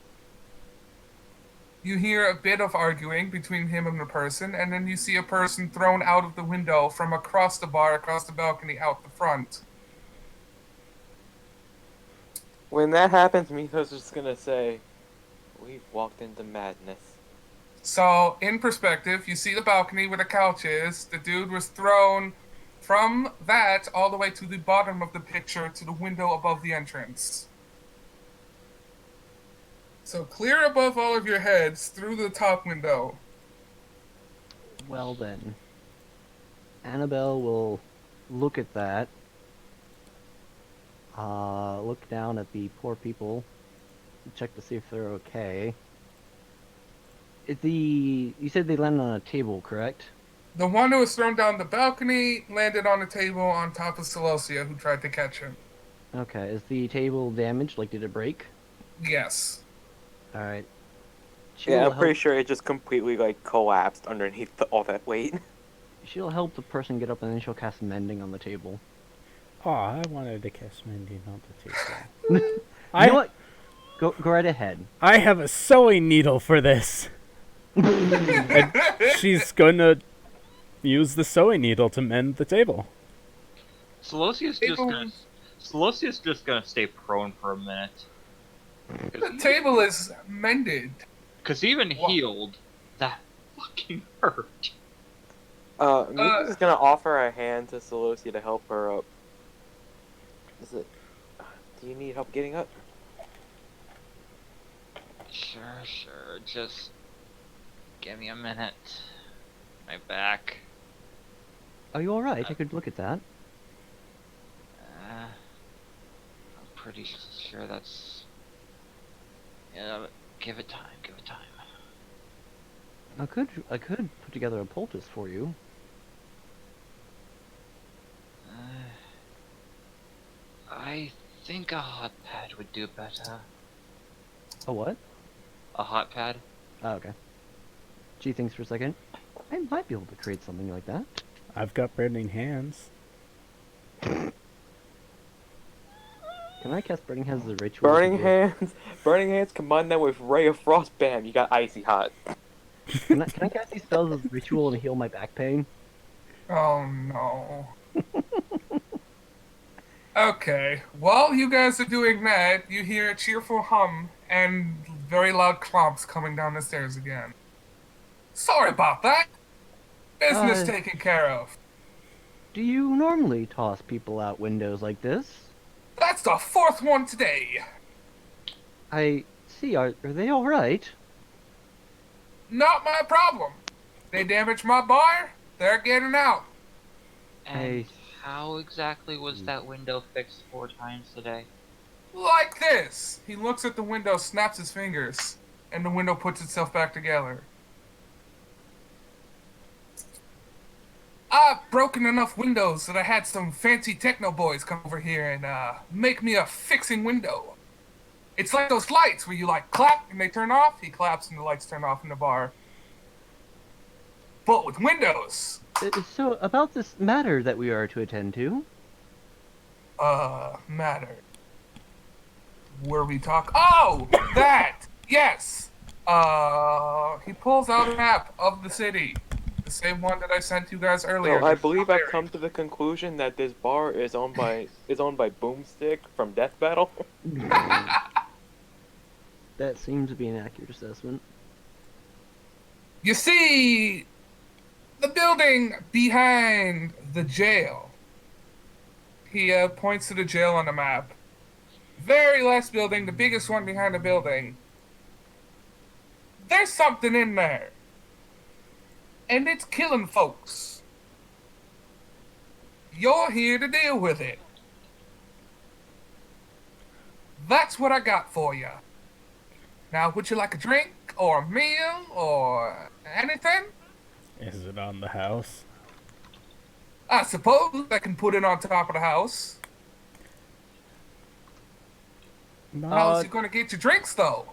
Speaker 1: You hear a bit of arguing between him and the person, and then you see a person thrown out of the window from across the bar, across the balcony, out the front.
Speaker 4: When that happens, Mythos is just gonna say, "We've walked into madness."
Speaker 1: So, in perspective, you see the balcony where the couch is. The dude was thrown from that all the way to the bottom of the picture to the window above the entrance. So, clear above all of your heads through the top window.
Speaker 2: Well then, Annabelle will look at that. Look down at the poor people. Check to see if they're okay. You said they landed on a table, correct?
Speaker 1: The one who was thrown down the balcony landed on a table on top of Celosia, who tried to catch him.
Speaker 2: Okay, is the table damaged? Like, did it break?
Speaker 1: Yes.
Speaker 2: Alright.
Speaker 4: Yeah, I'm pretty sure it just completely like collapsed underneath all that weight.
Speaker 2: She'll help the person get up and then she'll cast mending on the table.
Speaker 5: Oh, I wanted to cast mending on the table.
Speaker 2: You know what? Go right ahead.
Speaker 5: I have a sewing needle for this. And she's gonna use the sewing needle to mend the table.
Speaker 6: Celosia's just gonna stay prone for a minute.
Speaker 1: The table is mended.
Speaker 6: Cause even healed, that fucking hurt.
Speaker 4: Mythos is gonna offer a hand to Celosia to help her up. Do you need help getting up?
Speaker 6: Sure. Just give me a minute. My back.
Speaker 2: Are you alright? I could look at that.
Speaker 6: I'm pretty sure that's. Yeah, but give it time.
Speaker 2: I could put together a poultice for you.
Speaker 6: I think a hot pad would do better.
Speaker 2: A what?
Speaker 6: A hot pad?
Speaker 2: Oh, okay. She thinks for a second. I might be able to create something like that.
Speaker 5: I've got burning hands.
Speaker 2: Can I cast Burning Hands as a ritual?
Speaker 4: Burning hands. Combine that with Ray of Frost. Bam! You got icy hot.
Speaker 2: Can I cast these spells as a ritual and heal my back pain?
Speaker 1: Oh no. Okay, while you guys are doing that, you hear a cheerful hum and very loud clomps coming down the stairs again. Sorry about that. Business taken care of.
Speaker 2: Do you normally toss people out windows like this?
Speaker 1: That's the fourth one today.
Speaker 2: I see. Are they alright?
Speaker 1: Not my problem. They damaged my bar, they're getting out.
Speaker 6: And how exactly was that window fixed 4 times today?
Speaker 1: Like this. He looks at the window, snaps his fingers, and the window puts itself back together. I've broken enough windows that I had some fancy techno boys come over here and make me a fixing window. It's like those lights where you like clap and they turn off. He claps and the lights turn off in the bar. But with windows.
Speaker 2: So, about this matter that we are to attend to.
Speaker 1: Matter. Where we talk. Oh! That! Yes! He pulls out a map of the city. The same one that I sent you guys earlier.
Speaker 4: So I believe I've come to the conclusion that this bar is owned by Boomstick from Death Battle.
Speaker 2: That seems to be an accurate assessment.
Speaker 1: You see, the building behind the jail. He points to the jail on the map. Very last building, the biggest one behind the building. There's something in there. And it's killing folks. You're here to deal with it. That's what I got for you. Now, would you like a drink, or a meal, or anything?
Speaker 5: Is it on the house?
Speaker 1: I suppose I can put it on top of the house. How's you gonna get your drinks though?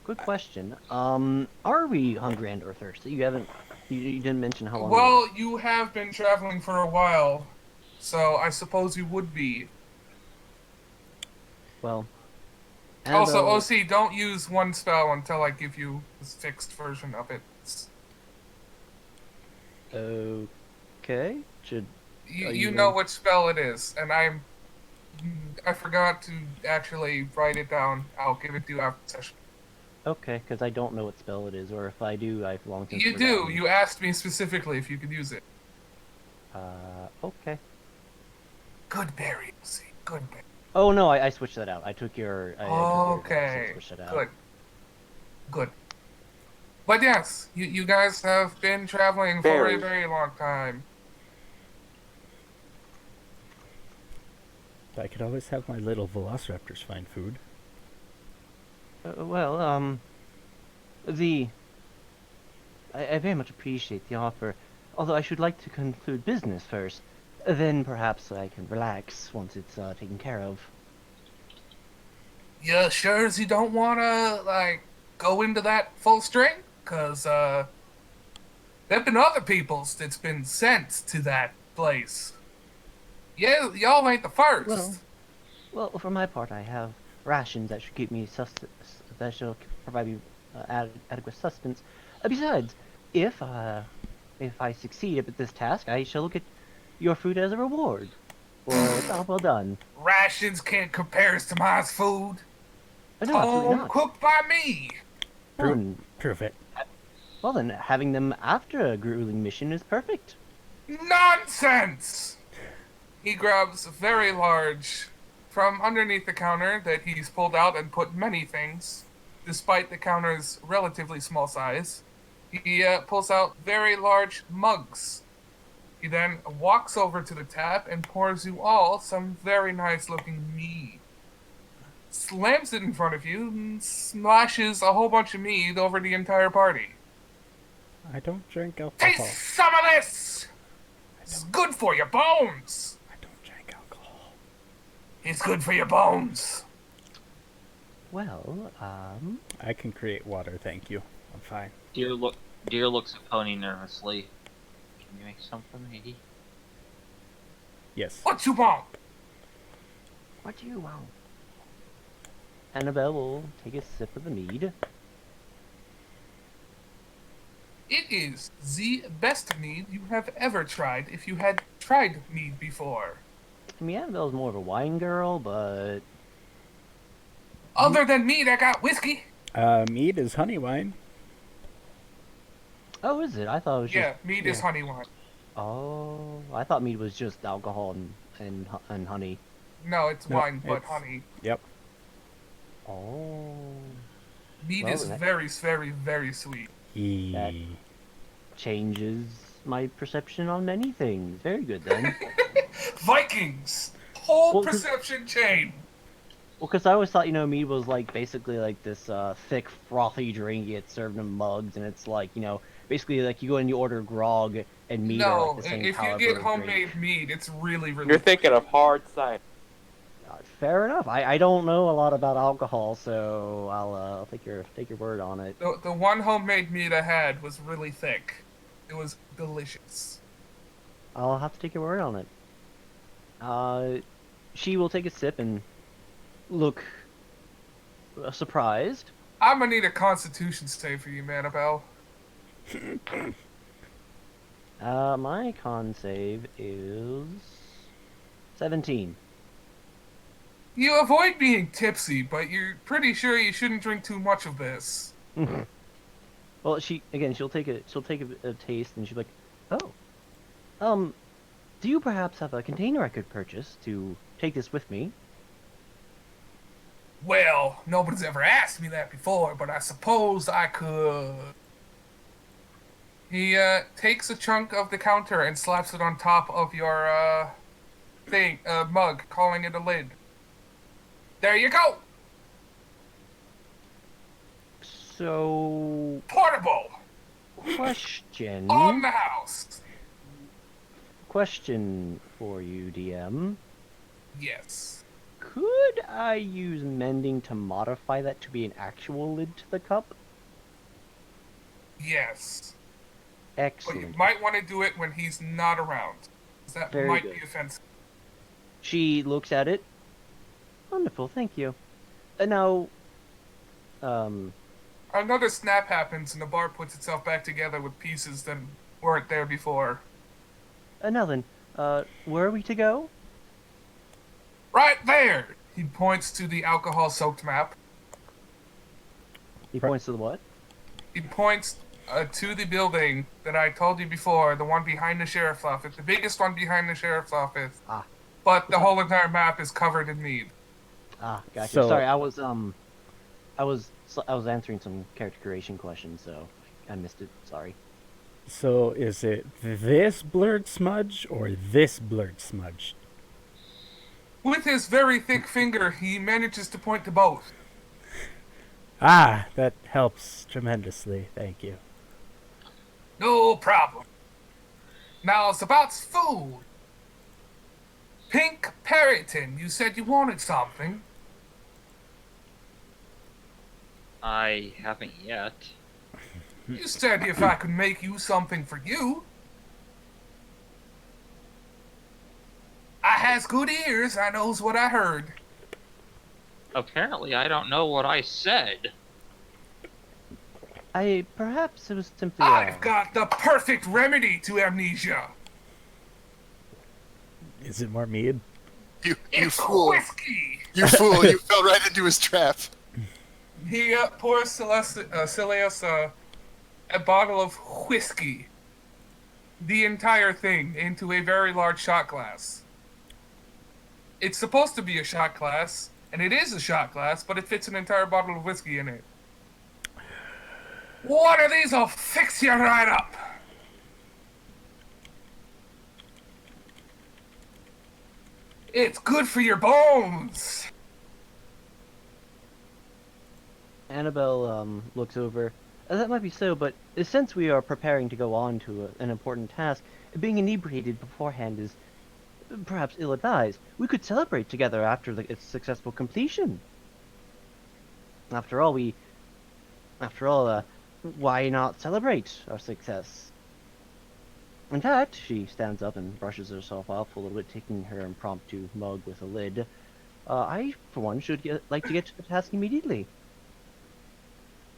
Speaker 2: Good question. Are we hungry and or thirsty? You didn't mention how long.
Speaker 1: Well, you have been traveling for a while, so I suppose you would be.
Speaker 2: Well.
Speaker 1: Also,
Speaker 2: Annabelle-
Speaker 1: OC, don't use one spell until I give you this fixed version of it.
Speaker 2: Okay. Should.
Speaker 1: You,
Speaker 2: Are
Speaker 1: you
Speaker 2: you
Speaker 1: know
Speaker 2: going-
Speaker 1: which spell it is, and I forgot to actually write it down. I'll give it to you after the session.
Speaker 2: Okay, because I don't know what spell it is, or if I do, I've long since
Speaker 1: You do.
Speaker 2: forgotten.
Speaker 1: You asked me specifically if you could use it.
Speaker 2: Okay.
Speaker 1: Good berry, OC. Good berry.
Speaker 2: Oh no, I switched that out. I took your. I took your
Speaker 1: Okay.
Speaker 2: switched it out.
Speaker 1: Good. Good. But yes, you guys have been traveling for a
Speaker 4: Very.
Speaker 1: very long time.
Speaker 5: I could always have my little velociraptors find food.
Speaker 2: Well, I very much appreciate the offer, although I should like to conclude business first. Then perhaps I can relax once it's taken care of.
Speaker 1: You sure as you don't want to, like, go into that full string? Because, there've been other peoples that's been sent to that place. Yeah, y'all ain't the first.
Speaker 2: Well, for my part, I have rations that should keep me that should provide me adequate sustenance. Besides, if I succeed at this task, I shall get your food as a reward. Well, job well done.
Speaker 1: Rations can't compare to my food.
Speaker 2: No, absolutely
Speaker 1: Home
Speaker 2: not.
Speaker 1: cooked by me.
Speaker 2: Well,
Speaker 5: Prove it.
Speaker 2: well, then having them after a grueling mission is perfect.
Speaker 1: Nonsense! He grabs a very large from underneath the counter that he's pulled out and put many things, despite the counter's relatively small size. He pulls out very large mugs. He then walks over to the tap and pours you all some very nice looking mead. Slams it in front of you and splashes a whole bunch of mead over the entire party.
Speaker 5: I don't drink alcohol.
Speaker 1: Taste some of this! It's good for your bones!
Speaker 5: I don't drink alcohol.
Speaker 1: It's good for your bones.
Speaker 2: Well,
Speaker 5: I can create water, thank you. I'm fine.
Speaker 6: Deer looks at Pony nervously. Can you make something, maybe?
Speaker 5: Yes.
Speaker 1: What you want?
Speaker 2: what do you want? Annabelle will take a sip of the mead.
Speaker 1: It is the best mead you have ever tried if you had tried mead before.
Speaker 2: I mean, Annabelle's more of a wine girl, but
Speaker 1: Other than mead, I got whiskey.
Speaker 5: Mead is honey wine.
Speaker 2: oh, is it? I thought it was
Speaker 1: Yeah,
Speaker 2: just.
Speaker 1: mead is honey wine.
Speaker 2: Oh, I thought mead was just alcohol and honey.
Speaker 1: No, it's
Speaker 5: No,
Speaker 1: wine, but
Speaker 5: it's-
Speaker 1: honey.
Speaker 5: Yep.
Speaker 2: Oh,
Speaker 1: Mead
Speaker 2: Well,
Speaker 1: is
Speaker 2: that-
Speaker 1: very, very, very sweet.
Speaker 2: That- changes my perception on many things. Very good then.
Speaker 1: Vikings! Whole
Speaker 2: Well, 'cause-
Speaker 1: perception chain!
Speaker 2: Well, because I always thought, mead was like basically like this thick, frothy drink. It's served in mugs, and it's like, basically like you go and you order grog and mead are
Speaker 1: No,
Speaker 2: like the same
Speaker 1: if you
Speaker 2: caliber
Speaker 1: get
Speaker 2: of
Speaker 1: homemade
Speaker 2: drink.
Speaker 1: mead, it's really, really
Speaker 4: You're thinking of hard cider.
Speaker 2: Fair enough. I don't know a lot about alcohol, so I'll take your word on it.
Speaker 1: The one homemade mead I had was really thick. It was delicious.
Speaker 2: I'll have to take your word on it. She will take a sip and look surprised.
Speaker 1: I'm gonna need a constitution save for you, Manabelle.
Speaker 2: My con save is 17.
Speaker 1: You avoid being tipsy, but you're pretty sure you shouldn't drink too much of this.
Speaker 2: Well, she'll take a taste and she'll be like, oh, do you perhaps have a container I could purchase to take this with me?
Speaker 1: Well, nobody's ever asked me that before, but I suppose I could. He takes a chunk of the counter and slaps it on top of your mug, calling it a lid. There you go.
Speaker 2: So,
Speaker 1: Portable
Speaker 2: question
Speaker 1: on the house.
Speaker 2: question for you, DM.
Speaker 1: Yes.
Speaker 2: Could I use mending to modify that to be an actual lid to the cup?
Speaker 1: Yes. But you
Speaker 2: Excellent.
Speaker 1: might want to do it when he's not around. 'Cause that
Speaker 2: Very
Speaker 1: might
Speaker 2: good.
Speaker 1: be offensive.
Speaker 2: She looks at it. Wonderful, thank you. Now, um,
Speaker 1: Another snap happens and the bar puts itself back together with pieces that weren't there before.
Speaker 2: now then, where are we to go?
Speaker 1: Right there! He points to the alcohol-soaked map.
Speaker 2: He
Speaker 5: Right.
Speaker 2: points to the what?
Speaker 1: He points to the building that I told you before, the one behind the sheriff's office, the biggest one behind the sheriff's office.
Speaker 2: Ah.
Speaker 1: But the whole entire map is covered in mead.
Speaker 2: Ah, gotcha.
Speaker 5: So-
Speaker 2: Sorry, I was answering some character creation questions, so I missed it. Sorry.
Speaker 5: So is it this blurred smudge or this blurred smudge?
Speaker 1: With his very thick finger, he manages to point to both.
Speaker 5: Ah, that helps tremendously. Thank you.
Speaker 1: No problem. Now it's about food. Pink Parrington, you said you wanted something.
Speaker 6: I haven't yet.
Speaker 1: You said if I could make you something for you. I has good ears, I knows what I heard.
Speaker 6: Apparently, I don't know what I said.
Speaker 2: Perhaps it was simply.
Speaker 1: I've got the perfect remedy to amnesia.
Speaker 5: Is it more mead?
Speaker 3: You
Speaker 1: It's
Speaker 3: fool!
Speaker 1: whiskey.
Speaker 3: You fool! You fell right into his trap.
Speaker 1: He pours Sileus a bottle of whiskey, the entire thing, into a very large shot glass. It's supposed to be a shot glass, and it is a shot glass, but it fits an entire bottle of whiskey in it. One of these will fix you right up. It's good for your bones.
Speaker 2: Annabelle looks over. That might be so, but since we are preparing to go on to an important task, being inebriated beforehand is perhaps ill-advised. We could celebrate together after its successful completion. After all, why not celebrate our success? In fact, she stands up and brushes herself off a little bit, taking her impromptu mug with a lid. I, for one, should like to get to the task immediately.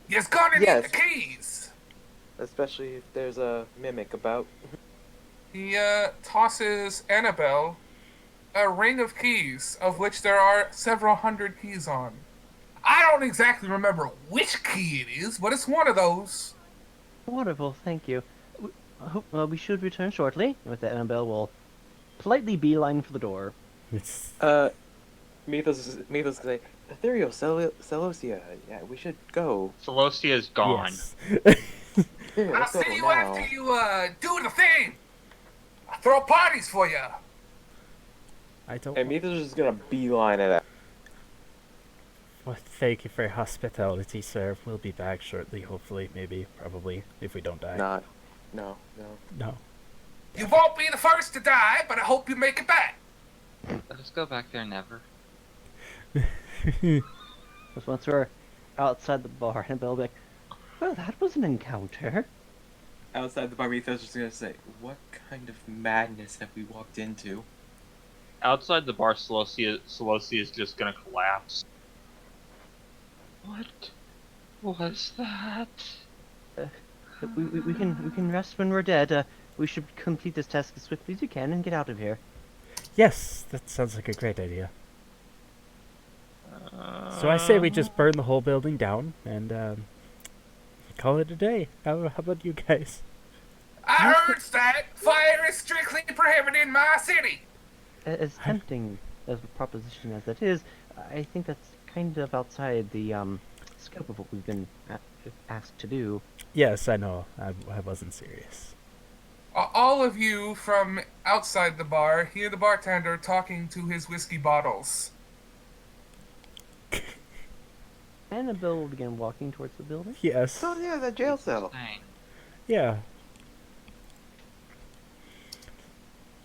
Speaker 1: You're gonna
Speaker 4: Yes.
Speaker 1: need the keys.
Speaker 4: Especially if there's a mimic about.
Speaker 1: He tosses Annabelle a ring of keys, of which there are several hundred keys on. I don't exactly remember which key it is, but it's one of those.
Speaker 2: Wonderful, thank you. I hope we should return shortly. With that, Annabelle will politely beeline for the door.
Speaker 5: It's
Speaker 4: Mythos gonna say, Ethereal Celosia, yeah, we should go.
Speaker 6: Celestia's gone.
Speaker 5: yes.
Speaker 4: Yeah,
Speaker 1: I'll
Speaker 4: let's go
Speaker 1: see you
Speaker 4: now.
Speaker 1: after you do the thing. I'll throw parties for you.
Speaker 5: I don't.
Speaker 4: And Mythos is just gonna beeline it out.
Speaker 5: Well, thank you for your hospitality, sir. We'll be back shortly, hopefully, maybe, probably, if we don't die.
Speaker 4: No.
Speaker 5: No.
Speaker 1: You won't be the first to die, but I hope you make it back.
Speaker 6: Let us go back there, never.
Speaker 2: Just once we're outside the bar, Annabelle will be like, well, that was an encounter.
Speaker 4: Outside the bar, Mythos is just gonna say, what kind of madness have we walked into?
Speaker 6: Outside the bar, Celosia is just gonna collapse. What was that?
Speaker 2: We can rest when we're dead. We should complete this task as swiftly as we can and get out of here.
Speaker 5: Yes, that sounds like a great idea. So I say we just burn the whole building down and call it a day. How about you guys?
Speaker 1: I heard that fire is strictly prohibited in my city.
Speaker 2: As tempting as a proposition as that is, I think that's kind of outside the scope of what we've been asked to do.
Speaker 5: Yes, I know. I wasn't serious.
Speaker 1: All of you from outside the bar hear the bartender talking to his whiskey bottles.
Speaker 2: Annabelle will begin walking towards the building.
Speaker 5: Yes.
Speaker 4: Oh yeah, that jail cell.
Speaker 6: Dang.
Speaker 5: Yeah.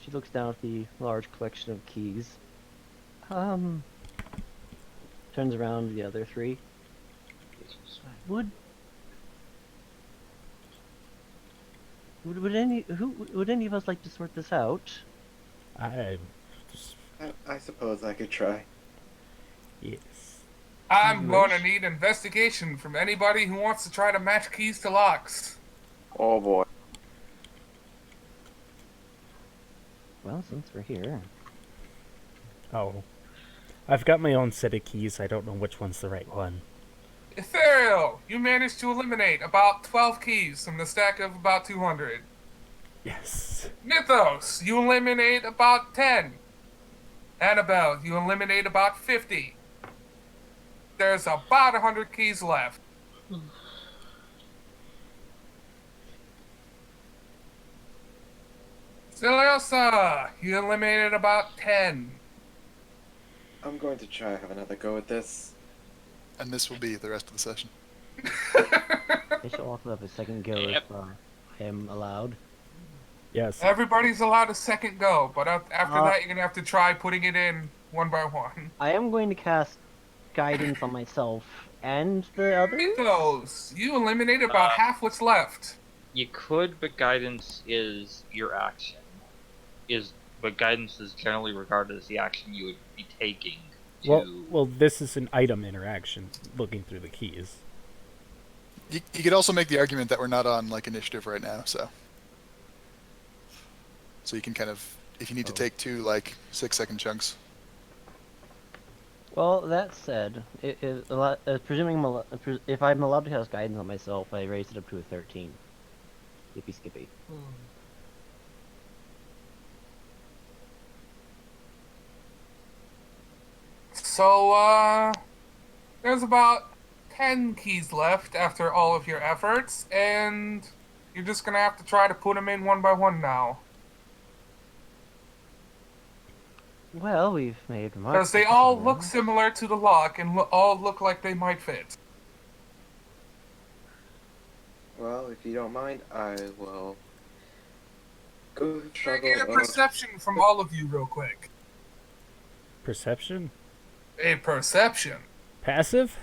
Speaker 2: She looks down at the large collection of keys. turns around to the other three. Would would any of us like to sort this out?
Speaker 5: I just
Speaker 4: I suppose I could try.
Speaker 5: yes.
Speaker 1: I'm going to
Speaker 2: Wish.
Speaker 1: need investigation from anybody who wants to try to match keys to locks.
Speaker 4: Oh boy.
Speaker 2: Well, since we're here,
Speaker 5: Oh, I've got my own set of keys. I don't know which one's the right one.
Speaker 1: Ethereal, you managed to eliminate about 12 keys from the stack of about 200.
Speaker 5: Yes.
Speaker 1: Mythos, you eliminate about 10. Annabelle, you eliminate about 50. There's about 100 keys left. Celiosa, you eliminated about 10.
Speaker 4: I'm going to try have another go at this.
Speaker 3: And this will be the rest of the session.
Speaker 2: they should also have a second go
Speaker 6: Yep.
Speaker 2: if I am allowed.
Speaker 5: Yes.
Speaker 1: Everybody's allowed a second go, but after
Speaker 2: Uh,
Speaker 1: that, you're going to have to try putting it in one by one.
Speaker 2: I am going to cast guidance on myself and the others.
Speaker 1: Mythos, you eliminated about half what's left.
Speaker 6: You could, but guidance is your action. But guidance is generally regarded as the action you would be taking to.
Speaker 5: Well, this is an item interaction. Looking through the keys.
Speaker 3: You could also make the argument that we're not on like initiative right now, so you can kind of, if you need to take two like 6-second chunks.
Speaker 2: Well, that said, presuming if I'm allowed to cast guidance on myself, I raise it up to a 13. Skippy, skippy.
Speaker 1: So, there's about 10 keys left after all of your efforts, and you're just gonna have to try to put them in one by one now.
Speaker 2: Well, we've made much.
Speaker 1: Because they all look similar to the lock and all look like they might fit.
Speaker 4: Well, if you don't mind, I will go
Speaker 1: Can I
Speaker 4: struggle.
Speaker 1: get a perception from all of you real quick?
Speaker 5: Perception?
Speaker 1: A perception.
Speaker 5: Passive?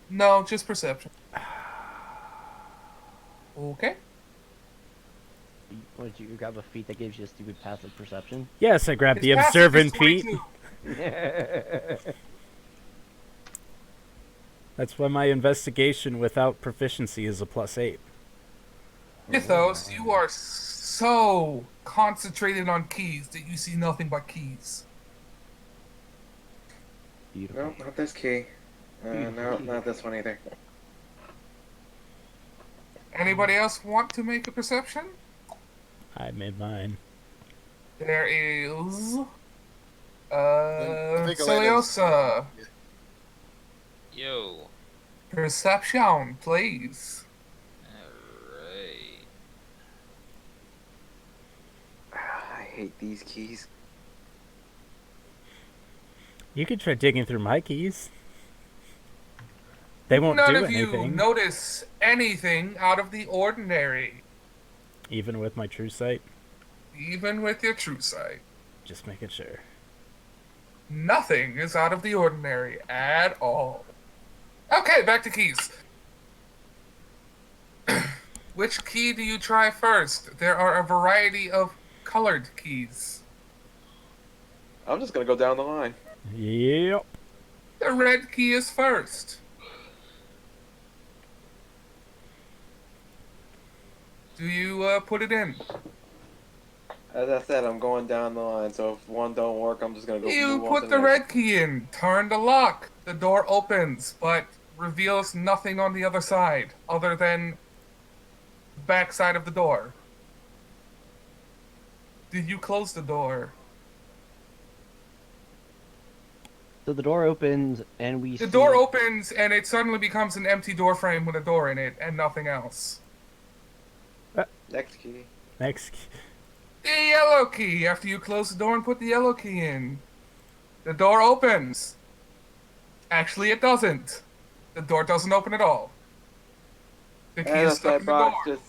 Speaker 1: No, just perception. Okay.
Speaker 2: What, did you grab a feat that gives you a stupid passive perception?
Speaker 5: Yes, I grabbed the
Speaker 1: His passive is
Speaker 5: observant feat.
Speaker 1: 22.
Speaker 5: That's why my investigation without proficiency is a +8.
Speaker 1: Mythos, you are so concentrated on keys that you see nothing but keys.
Speaker 2: Beautiful.
Speaker 4: No, not this key. No, not this one either.
Speaker 1: Anybody else want to make a perception?
Speaker 5: I made mine.
Speaker 1: There is...
Speaker 3: I think Elena's-
Speaker 1: Celiosa.
Speaker 6: Yo.
Speaker 1: Perception, please.
Speaker 6: Alright.
Speaker 4: I hate these keys.
Speaker 5: You could try digging through my keys. They won't
Speaker 1: None
Speaker 5: do
Speaker 1: of you
Speaker 5: anything,
Speaker 1: notice anything out of the ordinary,
Speaker 5: even with my true sight.
Speaker 1: even with your true sight.
Speaker 5: Just making sure.
Speaker 1: Nothing is out of the ordinary at all. Okay, back to keys. Which key do you try first? There are a variety of colored keys.
Speaker 4: I'm just gonna go down the line.
Speaker 5: Yep.
Speaker 1: The red key is first. Do you put it in?
Speaker 4: As I said, I'm going down the line, so if one don't work, I'm just gonna go
Speaker 1: You
Speaker 4: move on to
Speaker 1: put the
Speaker 4: next.
Speaker 1: red key in, turn the lock. The door opens, but reveals nothing on the other side, other than the back side of the door. Did you close the door?
Speaker 2: So the door opens and we
Speaker 1: The
Speaker 2: see...
Speaker 1: door opens and it suddenly becomes an empty door frame with a door in it and nothing else.
Speaker 4: Next key.
Speaker 5: Next.
Speaker 1: The yellow key, after you close the door and put the yellow key in. The door opens. Actually, it doesn't. The door doesn't open at all. The key is
Speaker 4: As
Speaker 1: stuck
Speaker 4: I
Speaker 1: in the door.
Speaker 4: Brock,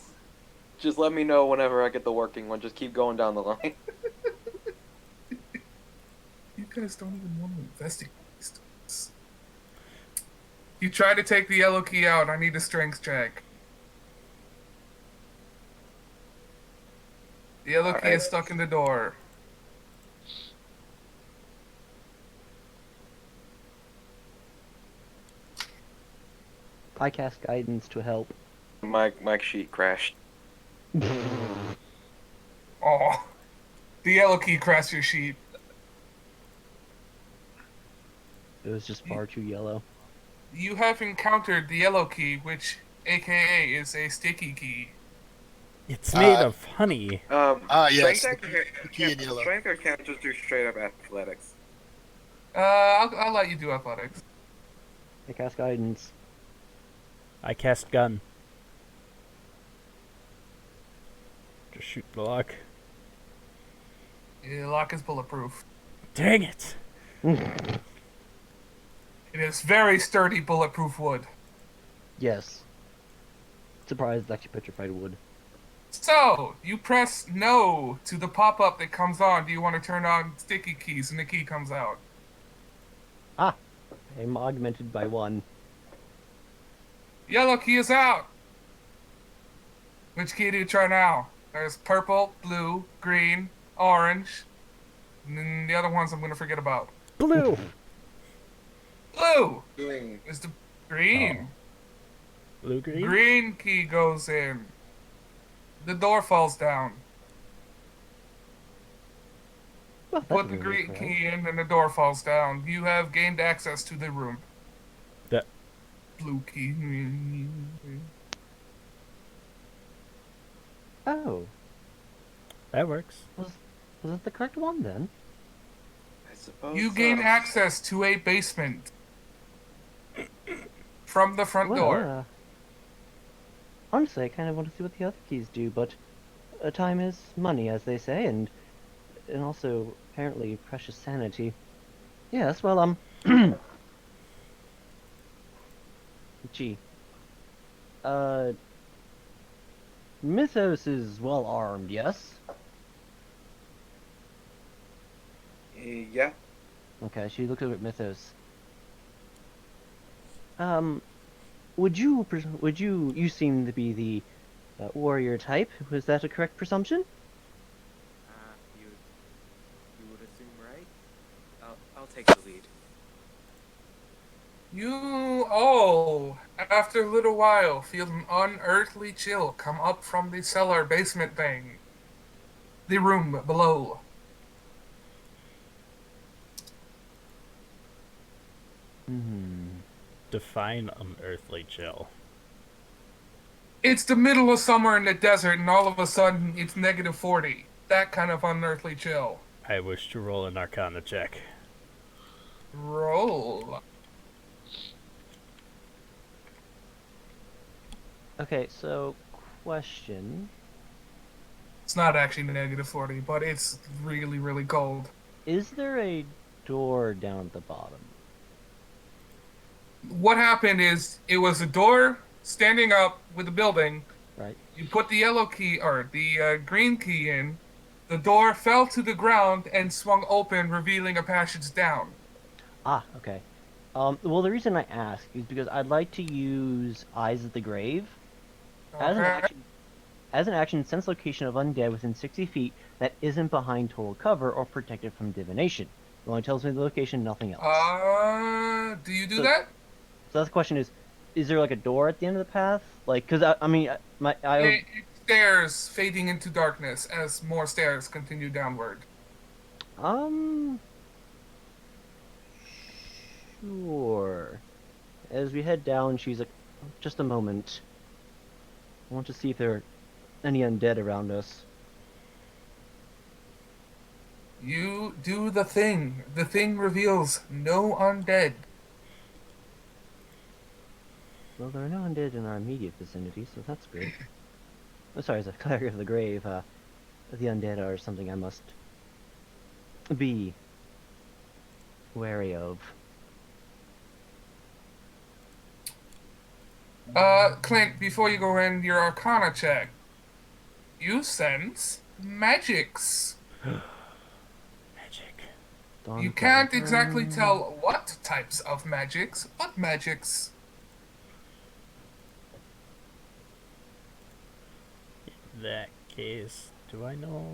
Speaker 4: just let me know whenever I get the working one. Just keep going down the line.
Speaker 1: You guys don't even want to investigate these things. You try to take the yellow key out. I need a strength check. The yellow key is stuck in the door.
Speaker 2: I cast guidance to help.
Speaker 4: My sheet crashed.
Speaker 1: Oh, the yellow key crashed your sheet.
Speaker 2: It was just far too yellow.
Speaker 1: You have encountered the yellow key, which, aka, is a sticky key.
Speaker 5: It's made of honey.
Speaker 3: Yes.
Speaker 4: Strength
Speaker 3: The key in yellow.
Speaker 4: Strength or can't just do straight up athletics?
Speaker 1: I'll let you do athletics.
Speaker 2: I cast guidance.
Speaker 5: I cast gun. Just shoot the lock.
Speaker 1: The lock is bulletproof.
Speaker 5: Dang it!
Speaker 1: It is very sturdy bulletproof wood.
Speaker 2: Yes. Surprised it's actually petrified wood.
Speaker 1: So, you press no to the pop-up that comes on. Do you want to turn on sticky keys and the key comes out?
Speaker 2: I'm augmented by 1.
Speaker 1: Yellow key is out. Which key do you try now? There's purple, blue, green, orange, and then the other ones I'm going to forget about.
Speaker 5: Blue!
Speaker 1: Blue
Speaker 4: Doing
Speaker 1: is the green.
Speaker 5: Blue green?
Speaker 1: Green key goes in. The door falls down.
Speaker 2: Well, that
Speaker 1: Put the
Speaker 2: didn't really
Speaker 1: green
Speaker 2: crash.
Speaker 1: key in and the door falls down. You have gained access to the room.
Speaker 5: That-
Speaker 1: Blue key.
Speaker 2: Oh,
Speaker 5: That works.
Speaker 2: was it the correct one then?
Speaker 4: I suppose.
Speaker 1: You gain access to a basement. From the front door.
Speaker 2: Honestly, I kind of want to see what the other keys do, but time is money, as they say, and also apparently precious sanity. Yes, well, gee, Mythos is well armed, yes?
Speaker 4: Yeah.
Speaker 2: Okay, she looks over at Mythos. You seem to be the warrior type. Was that a correct presumption?
Speaker 7: You would assume, right? I'll take the lead.
Speaker 1: You all, after a little while, feel an unearthly chill come up from the cellar basement thing. The room below.
Speaker 5: Define unearthly chill.
Speaker 1: It's the middle of summer in the desert, and all of a sudden it's negative 40. That kind of unearthly chill.
Speaker 5: I wish to roll an Arcana check.
Speaker 1: Roll.
Speaker 2: Okay, so question.
Speaker 1: It's not actually negative 40, but it's really, really cold.
Speaker 2: Is there a door down at the bottom?
Speaker 1: What happened is it was a door standing up with the building.
Speaker 2: Right.
Speaker 1: You put the yellow key or the green key in. The door fell to the ground and swung open, revealing a passage down.
Speaker 2: Ah, okay. Well, the reason I ask is because I'd like to use Eyes of the Grave as an
Speaker 1: Okay.
Speaker 2: action. As an action, sense location of undead within 60 feet that isn't behind total cover or protected from divination. It only tells me the location, nothing else.
Speaker 1: Do you do
Speaker 2: So-
Speaker 1: that?
Speaker 2: So that's the question: is there like a door at the end of the path? Like, cause I mean,
Speaker 1: It stairs fading into darkness as more stairs continue downward.
Speaker 2: Sure. As we head down, she's like, just a moment. I want to see if there are any undead around us.
Speaker 1: You do the thing. The thing reveals no undead.
Speaker 2: Well, there are no undead in our immediate vicinity, so that's good. Oh, sorry, as a cleric of the grave, the undead are something I must be wary of.
Speaker 1: Clint, before you go in your Arcana check, you sense magics.
Speaker 5: Magic.
Speaker 2: Dun,
Speaker 1: You
Speaker 2: dun,
Speaker 1: can't exactly
Speaker 2: dun.
Speaker 1: tell what types of magics, but magics.
Speaker 5: that case, do I know?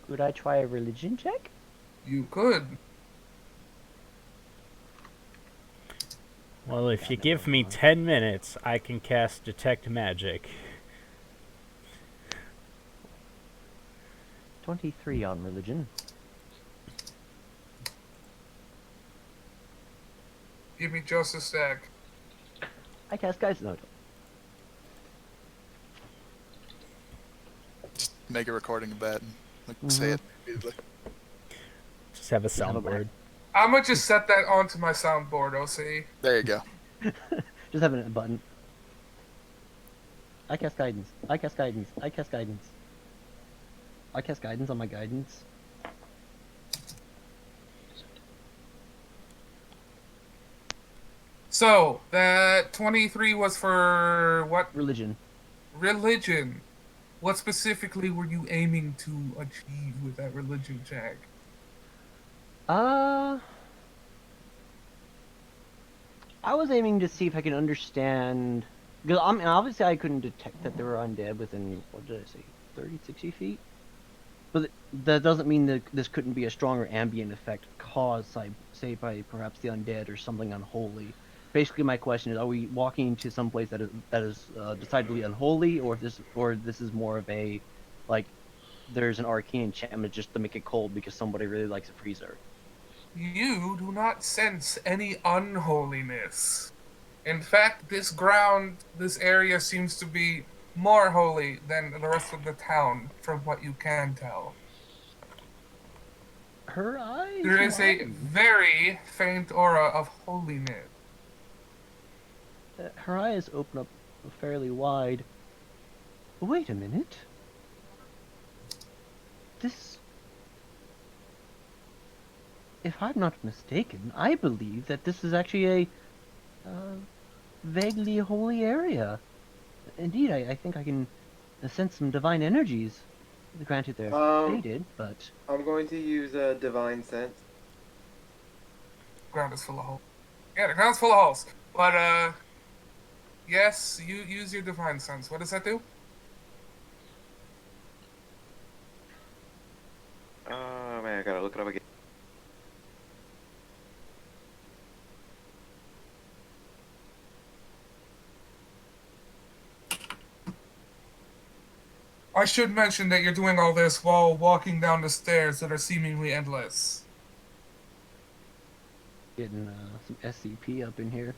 Speaker 2: Could I try a religion check?
Speaker 1: You could.
Speaker 5: Well, if
Speaker 2: Yeah,
Speaker 5: you
Speaker 2: no,
Speaker 5: give me
Speaker 2: no.
Speaker 5: 10 minutes, I can cast Detect Magic.
Speaker 2: 23 on religion.
Speaker 1: Give me just a sec.
Speaker 2: I cast guidance. No, I don't.
Speaker 3: Just make a recording of that and like, say it immediately.
Speaker 5: Just have a
Speaker 2: have a
Speaker 5: soundboard.
Speaker 1: I'm gonna just set that onto my soundboard, OC.
Speaker 3: There you go.
Speaker 2: Just having a button. I cast guidance. I cast guidance. I cast guidance. I cast guidance on my guidance.
Speaker 1: So, that 23 was for what
Speaker 2: Religion.
Speaker 1: religion? What specifically were you aiming to achieve with that religion check?
Speaker 2: I was aiming to see if I can understand. Because I mean, obviously I couldn't detect that there were undead within, what did I say, 30, 60 feet? But that doesn't mean that this couldn't be a stronger ambient effect caused, say, by perhaps the undead or something unholy. Basically, my question is: are we walking into some place that is decidedly unholy, or this is more of a, like, there's an arcane enchantment just to make it cold because somebody really likes a freezer?
Speaker 1: You do not sense any unholiness. In fact, this ground, this area seems to be more holy than the rest of the town, from what you can tell.
Speaker 2: Her eyes.
Speaker 1: There is a
Speaker 2: wide.
Speaker 1: very faint aura of holiness.
Speaker 2: Her eyes open up fairly wide. Wait a minute. This. If I'm not mistaken, I believe that this is actually a vaguely holy area. Indeed, I think I can sense some divine energies. Granted, they're faded, but
Speaker 4: I'm going to use a divine sense.
Speaker 1: Ground is full of holes. Yeah, the ground's full of holes. But, yes, you use your divine sense. What does that do?
Speaker 4: Oh man, I gotta look it up again.
Speaker 1: I should mention that you're doing all this while walking down the stairs that are seemingly endless.
Speaker 2: getting some SCP up in here.